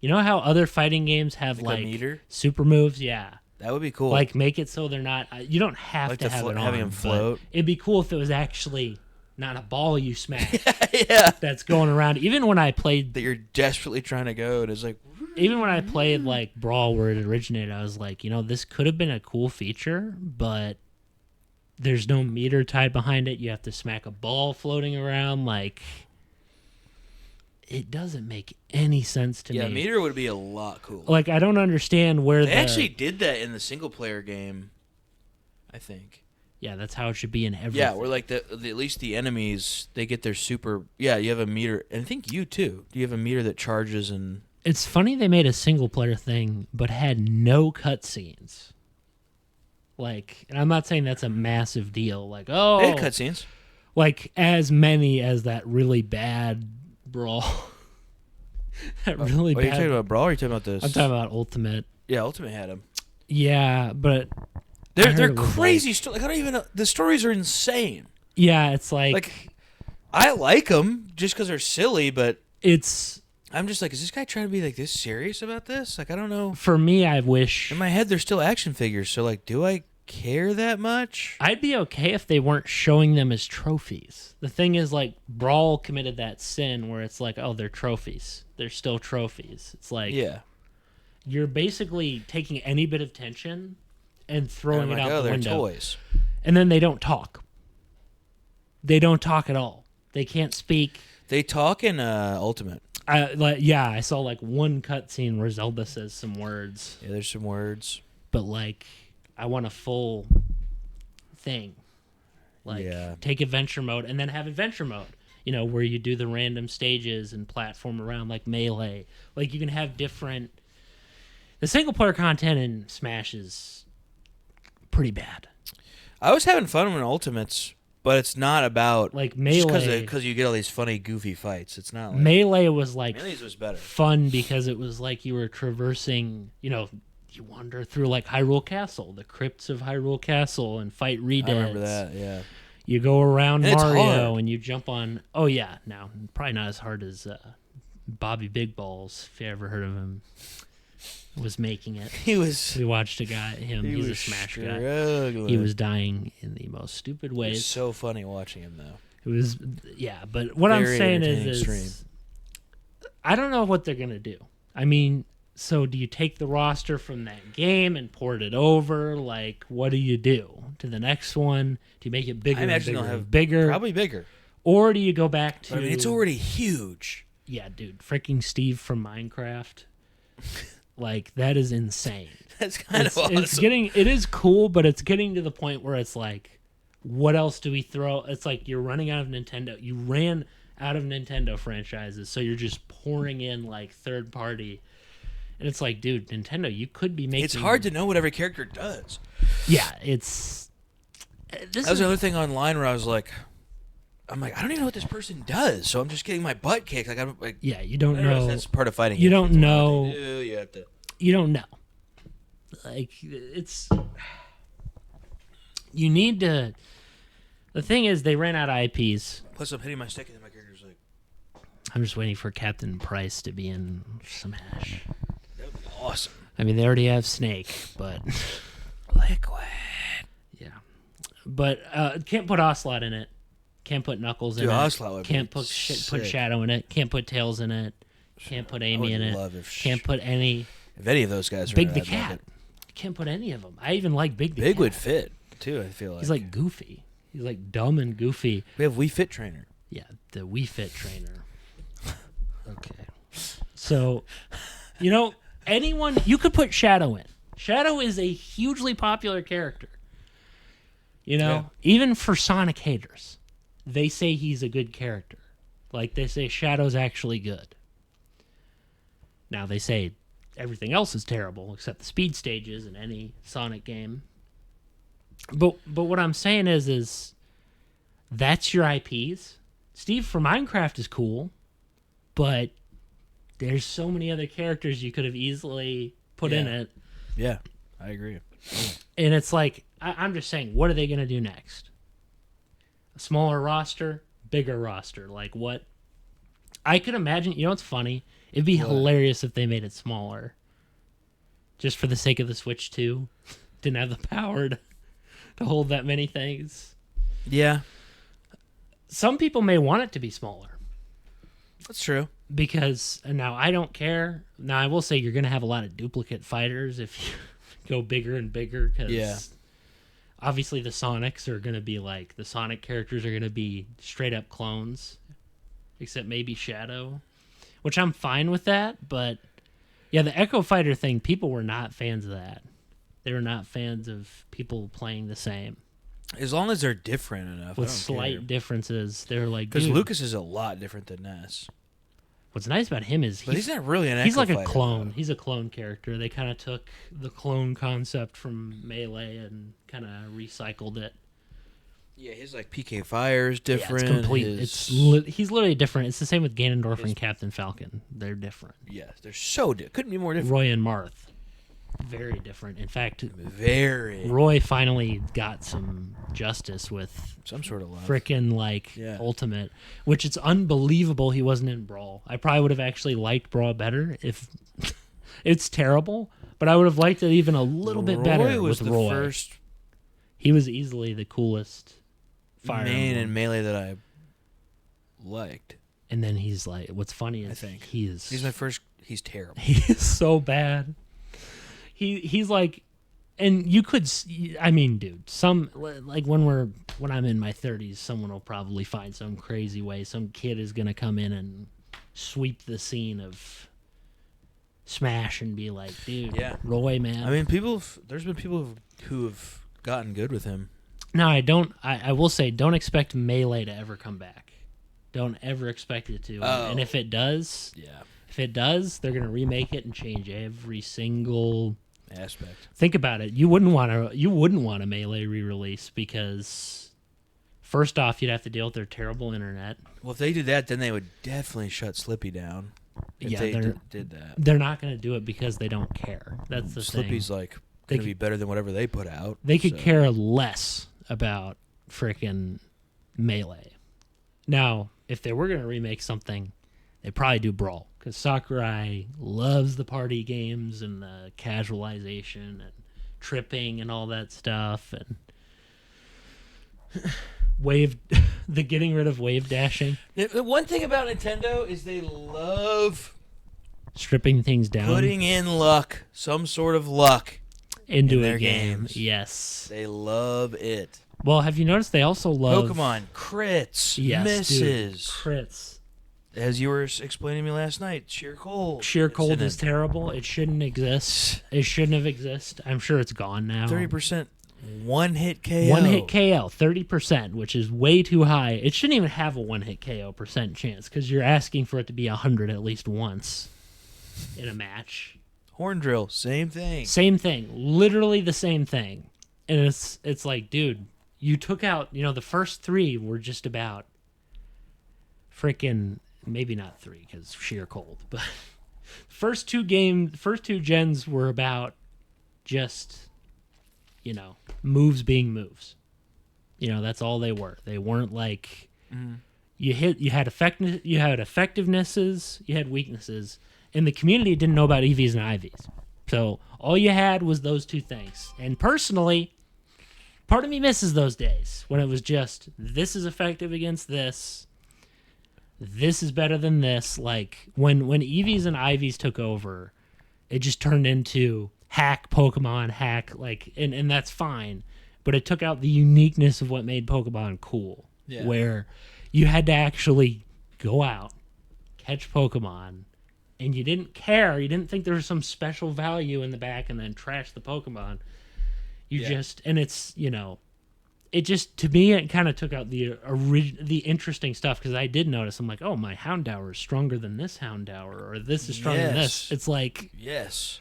You know how other fighting games have Like a meter? super moves? Yeah. That would be cool. Make it so they're not. You don't have Like to the have it on. having them but float. It'd be cool if it was actually not a ball you smack Yeah. that's going around. Even when I played, That you're desperately trying to go, and it's like, even when I played like Brawl where it originated, I was like, this could have been a cool feature, but there's no meter tied behind it. You have to smack a ball floating around. Like, it doesn't make any sense to me. yeah, meter would be a lot cooler. Like, I don't understand where They actually did that in the single player game, I think. Yeah, that's how it should be in everything. Yeah, where like at least the enemies, they get their super. Yeah, you have a meter, and I think you too. Do you have a meter that charges and? It's funny they made a single player thing, but had no cutscenes. Like, and I'm not saying that's a massive deal. Like, They had oh, cutscenes. like as many as that really bad Brawl. That really Are you bad. talking about Brawl? Or are you talking about this? I'm talking about Ultimate. Yeah, Ultimate had them. Yeah, but They're crazy. Like I don't even know. The stories are insane. yeah, it's like I like them just because they're silly, but it's I'm just like, is this guy trying to be like this serious about this? Like I don't know. for me. I wish In my head, they're still action figures. So like, do I care that much? I'd be okay if they weren't showing them as trophies. The thing is, like, Brawl committed that sin where it's like, oh, they're trophies. They're still trophies. It's like, Yeah. you're basically taking any bit of tension and throwing And I'm it like, out the they're window. toys. And then they don't talk. They don't talk at all. They can't speak. They talk in Ultimate. I saw like one cutscene where Zelda says some words, Yeah, there's some words. but like, I want a full thing. Like, Yeah. take adventure mode and then have adventure mode. Where you do the random stages and platform around like Melee. Like, you can have different. The single player content in Smash is pretty bad. I was having fun with Ultimates, but it's not about Like Melee, because you get all these funny, goofy fights. It's not like Melee was like Melee's was better. fun because it was like you were traversing. You wander through like Hyrule Castle, the crypts of Hyrule Castle, and fight Redeads. I remember that. Yeah. You go around And it's Mario hard. and you jump on. Oh yeah, now probably not as hard as Bobby Big Balls, if you ever heard of him, was making it. He was. We watched a guy. He's a Smash guy. struggling. He was dying in the most stupid It was ways. so funny watching him though. It was, yeah. But what I'm Very saying entertaining is, stream. I don't know what they're gonna do. I mean, so do you take the roster from that game and port it over? Like, what do you do to the next one? Do you make it bigger? I imagine and they'll bigger, have and bigger, probably bigger. or do you go back to? But I mean, it's already huge. Yeah, dude, freaking Steve from Minecraft. Like, that is insane. That's kind It's, of awesome. it is cool, but it's getting to the point where it's like, what else do we throw? It's like you're running out of Nintendo. You ran out of Nintendo franchises, so you're just pouring in like third party. And it's like, dude, Nintendo, you could be making. It's hard to know what every character does. Yeah, it's. This That was is, another thing online where I was like, I don't even know what this person does, so I'm just getting my butt kicked. Like I'm like, yeah, you don't I don't know if know. that's part of fighting. You games. don't It's what know. they do. You have to. You don't know. Like, it's. You need to. The thing is, they ran out of IPs. Plus, I'm hitting my stick, and then my character's like, I'm just waiting for Captain Price to be in Smash. that would be awesome. I mean, they already have Snake, but Liquid. yeah. But can't put Ocelot in it. Can't put Knuckles in Dude, it. Ocelot would Can't be put sick. Shadow in it. Can't put Tails in it. Can't put Amy in it. Love if Can't put any if any of those guys are Big in the it, I'd love Cat. it. Can't put any of them. I even like Big the Big Cat. would fit too. I feel like He's like goofy. He's like dumb and goofy. we have Wii Fit Trainer. Yeah, the Wii Fit trainer. Okay. So, anyone, you could put Shadow in. Shadow is a hugely popular character. Yeah. Even for Sonic haters, they say he's a good character. Like, they say Shadow's actually good. Now, they say everything else is terrible except the speed stages in any Sonic game. But what I'm saying is that's your IPs. Steve from Minecraft is cool, but there's so many other characters you could have easily put in Yeah. it. Yeah, I agree. And it's like, I'm just saying, what are they going to do next? A smaller roster, bigger roster. Like, what? I could imagine, what's funny? It'd be What? hilarious if they made it smaller. Just for the sake of the Switch 2. Didn't have the power to hold that many things. Yeah, some people may want it to be smaller. That's true. Because now I don't care. Now I will say you're going to have a lot of duplicate fighters if you go bigger and bigger. Because obviously the Sonics are going to be like, the Sonic characters are going to be straight up clones. Except maybe Shadow. Which I'm fine with that. But yeah, the Echo Fighter thing, people were not fans of that. They were not fans of people playing the same. As long as they're different enough. With slight differences. They're like, because Lucas is a lot different than Ness. What's nice about him is he's not really an he's Echo like a Fighter, clone. though. He's a clone character. They kind of took the clone concept from Melee and kind of recycled it. Yeah, his like PK Fire is different. Yeah, it's complete. He's literally different. It's the same with Ganondorf and Captain Falcon. They're different. Yes, they're so different. Couldn't be more different. Roy and Marth, very different. In fact, very. Roy finally got some justice with some sort of love. Frickin' Ultimate, which it's unbelievable he wasn't in Brawl. I probably would have actually liked Brawl better if it's terrible, but I would have liked it even a little bit better with Roy. First he was easily the coolest Fire main Emblem. in Melee that I liked. And then he's like, what's funny is I think he's my first. He's terrible. He is so bad. He's like, and you could, I mean, dude, like when I'm in my 30s, someone will probably find some crazy way. Some kid is gonna come in and sweep the scene of Smash and be like, dude, Roy, man. I mean, there's been people who have gotten good with him. No, I don't. I will say, don't expect Melee to ever come back. Don't ever expect it to. Oh. And if it does, they're gonna remake it and change every single aspect. Think about it. You wouldn't want a Melee re-release because first off, you'd have to deal with their terrible internet. Well, if they did that, then they would definitely shut Slippy down. If they did that, they're not going to do it because they don't care. That's the thing. Slippy's like going to be better than whatever they put out. They could care less about frickin' Melee. Now, if they were going to remake something, they'd probably do Brawl. Because Sakurai loves the party games and the casualization and tripping and all that stuff. And the getting rid of wave dashing. The one thing about Nintendo is they love stripping things down. Putting in luck, some sort of luck. Into their a game. Games. Yes. They love it. Well, have you noticed they also love Pokemon crits, misses, dude, crits. As you were explaining to me last night, sheer cold. Sheer cold is terrible. It shouldn't exist. It shouldn't have existed. I'm sure it's gone now. 30% one-hit KO. One-hit KO, 30%, which is way too high. It shouldn't even have a one-hit KO percent chance because you're asking for it to be 100 at least once in a match. Horn drill, same thing. Same thing. Literally the same thing. And it's like, dude, you took out, the first three were just about freaking, maybe not three because sheer cold, but first two gens were about just, moves being moves. That's all they were. They weren't like you had effectivenesses, you had weaknesses, and the community didn't know about EVs and IVs. So all you had was those two things. And personally, part of me misses those days when it was just, this is effective against this. This is better than this. Like, when EVs and IVs took over, it just turned into hack Pokemon, and that's fine. But it took out the uniqueness of what made Pokemon cool. Yeah. Where you had to actually go out, catch Pokemon, and you didn't care. You didn't think there was some special value in the back and then trash the Pokemon. It just, to me, it kind of took out the interesting stuff because I did notice. I'm like, oh, my Houndour is stronger than this Houndour, or this is stronger than this. It's like, yes,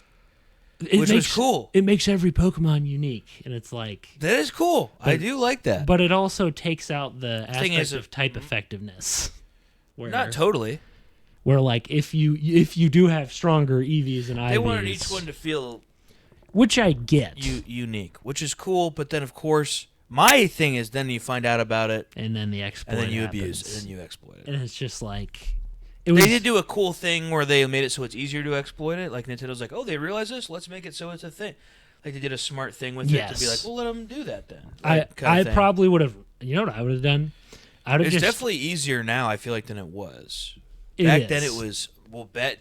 which was cool. It makes every Pokemon unique, and it's like that is cool. I do like that, but it also takes out the aspect of type effectiveness. Not totally. Where like if you do have stronger EVs and IVs, they wanted each one to feel, which I get, unique, which is cool. But then of course. My thing is, then you find out about it, and then the exploit, and then you happens. abuse it, and then you exploit it. And it's just like, they did do a cool thing where they made it so it's easier to exploit it. Like Nintendo's like, oh, they realize this, let's make it so it's a thing. Like they did a smart thing with it to be like, well, let them do that then. I probably would have. You know what I would have done? It's definitely easier now, I feel like, than it was. Back then it was,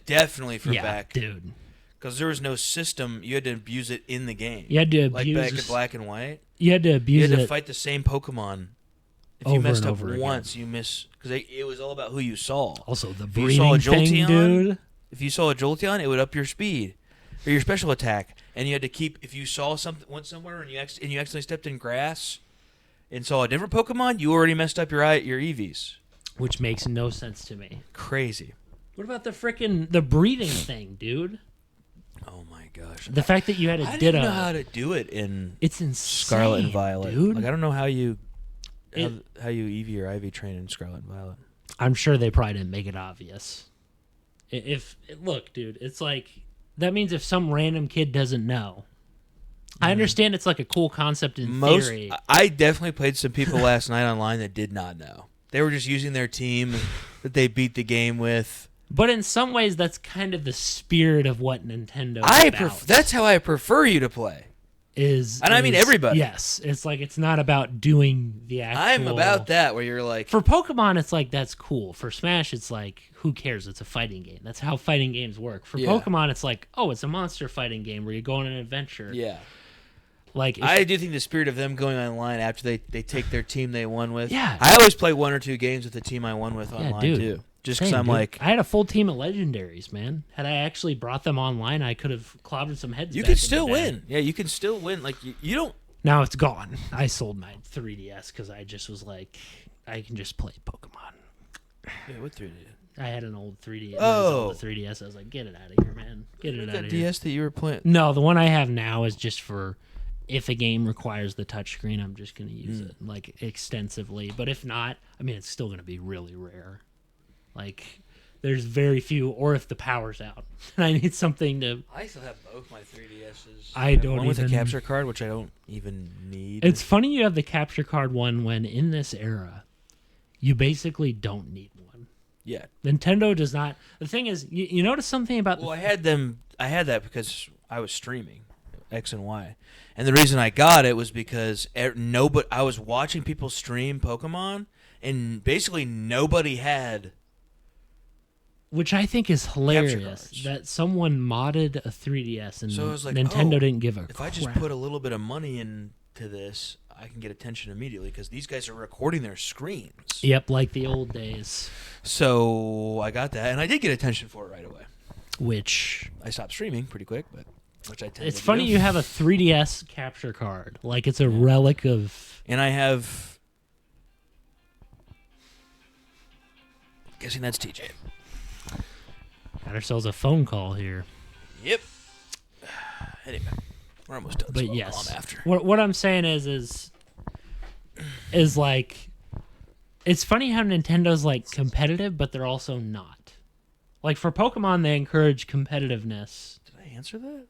definitely for back. Dude. Because there was no system. You had to abuse it in the game. You had to abuse like back in Black and White. You had to abuse it. You had to fight the same Pokemon. If you messed up once, you miss. Because it was all about who you saw. Also, the breeding thing, dude. If you saw a Jolteon, it would up your speed. Or your special attack. And you had to keep, if you saw went somewhere and you accidentally stepped in grass and saw a different Pokemon, you already messed up your EVs. Which makes no sense to me. Crazy. What about the breeding thing, dude? Oh my gosh. The fact that you had I didn't know how to do it in it's insane, Scarlet and Violet. Dude. Like I don't know how you EV or IV train in Scarlet and Violet. I'm sure they probably didn't make it obvious. Look, dude, it's like that means if some random kid doesn't know. I understand it's like a cool concept in theory. I definitely played some people last night online that did not know. They were just using their team that they beat the game with. But in some ways, that's kind of the spirit of what Nintendo is that's how I prefer you to play. I mean everybody. Yes. It's like it's not about doing the actual... I'm about that, where you're like... For Pokemon, it's like, that's cool. For Smash, it's like, who cares? It's a fighting game. That's how fighting games work. For Pokemon, it's like, oh, it's a monster fighting game where you go on an adventure. Yeah. Like I do think the spirit of them going online after they take their team they won with. Yeah. I always play 1 or 2 games with the team I won with online, too. Just because I'm like... I had a full team of legendaries, man. Had I actually brought them online, I could have clobbered some heads. You could still win. Yeah, you can still win. Like, you don't... Now it's gone. I sold my 3DS because I just was like, I can just play Pokemon. Yeah, what 3DS? I had an old 3DS. Oh. 3DS. I was like, get it out of here, man. Get it out of here. DS that you were playing? No, the one I have now is just for... If a game requires the touchscreen, I'm just going to use it, like, extensively. But if not, I mean, it's still going to be really rare. Like, there's very few, or if the power's out. And I need something to... I still have both my 3DSs. I don't one even... with a capture card, which I don't even need. It's funny you have the capture card one when, in this era, you basically don't need one. Yeah. Nintendo does not... The thing is, you notice something about... Well, I had that because I was streaming X and Y. And the reason I got it was because I was watching people stream Pokemon, and basically nobody had... Which I think is hilarious, that someone modded a 3DS and so I was like, Nintendo didn't give a crap. If I just put a little bit of money into this, I can get attention immediately because these guys are recording their screens. Yep, like the old days. So I got that, and I did get attention for it right away. Which... I stopped streaming pretty quick, but... Which I tend it's to funny do. You have a 3DS capture card. Like, it's a relic of... And I have... I'm guessing that's TJ. Got ourselves a phone call here. Yep. Anyway, we're almost done. But so yes, I'm after. What I'm saying is like, it's funny how Nintendo's like competitive, but they're also not. Like for Pokemon, they encourage competitiveness. Did I answer that?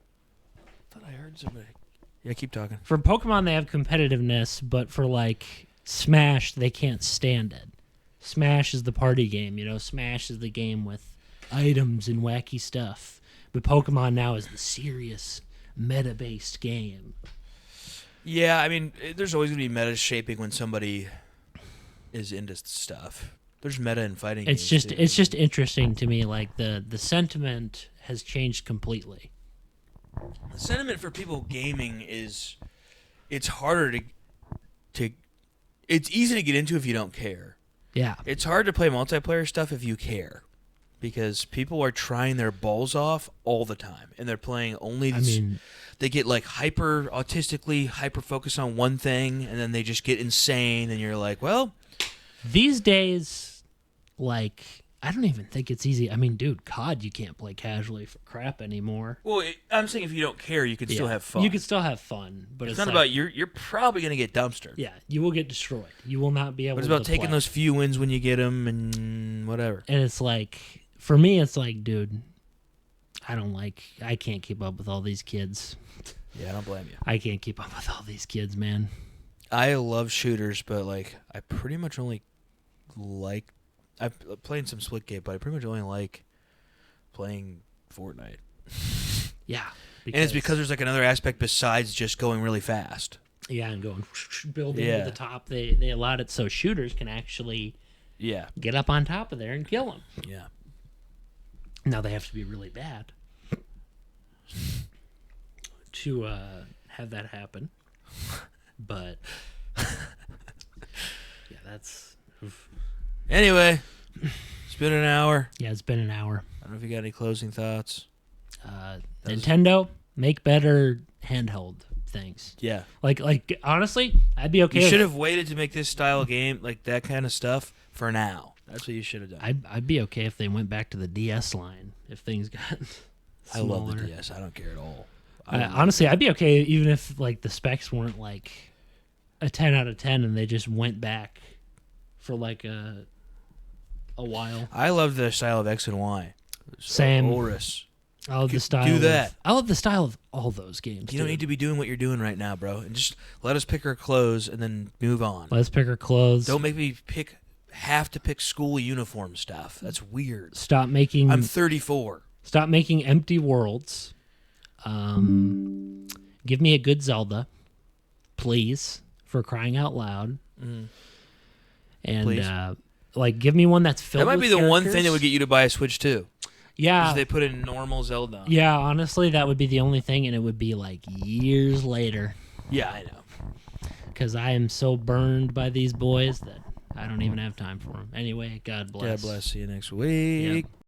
I thought I heard somebody. Yeah, keep talking. For Pokemon, they have competitiveness, but for like Smash, they can't stand it. Smash is the party game, you know. Smash is the game with items and wacky stuff. But Pokemon now is the serious meta-based game. Yeah, I mean, there's always going to be meta shaping when somebody is into stuff. There's meta in fighting games. It's just interesting to me, like the sentiment has changed completely. The sentiment for people gaming is it's harder to it's easy to get into if you don't care. Yeah. It's hard to play multiplayer stuff if you care. Because people are trying their balls off all the time, and they're playing only. They get like hyper autistically hyper focused on one thing, and then they just get insane. And you're like, well, these days, like I don't even think it's easy. I mean, dude, COD you can't play casually for crap anymore. Well, I'm saying if you don't care, you can still have fun. You can still have fun, but it's not like, about you're probably gonna get dumpstered. Yeah, you will get destroyed. You will not be able. But it's about taking those few wins when you get them and whatever. And it's like. For me, it's like, dude, I can't keep up with all these kids. Yeah, I don't blame you. I can't keep up with all these kids, man. I love shooters, but, like, I pretty much only like... I've played some Splitgate, but I pretty much only like playing Fortnite. Yeah. And it's because there's, like, another aspect besides just going really fast. Yeah, and going building to the top. They allowed it so shooters can actually get up on top of there and kill them. Yeah. Now they have to be really bad to have that happen. But yeah, that's... Oof. Anyway, it's been an hour. Yeah, it's been an hour. I don't know if you got any closing thoughts. Nintendo, make better handheld things. Yeah. Like honestly, I'd be okay. You should have waited to make this style game, like that kind of stuff, for now. That's what you should have done. I'd be okay if they went back to the DS line if things got smaller. I love the DS. I don't care at all. Honestly, I'd be okay even if like the specs weren't like a 10 out of 10 and they just went back for like a while. I love the style of X and Y. Same. Oris. I love the style. Do that. I love the style of all those games. You don't need to be doing what you're doing right now, bro. And just let us pick our clothes and then move on. Let's pick our clothes. Don't make me have to pick school uniform stuff. That's weird. Stop making. I'm 34. Stop making empty worlds. Give me a good Zelda, please, for crying out loud. And like, give me one that's filled. That might with be the one characters. thing that would get you to buy a Switch too. Yeah, If they put in normal Zelda. Yeah, honestly, that would be the only thing, and it would be like years later. Yeah, I know. Because I am so burned by these boys that I don't even have time for them. Anyway, God bless. God bless. See you next week. Yep.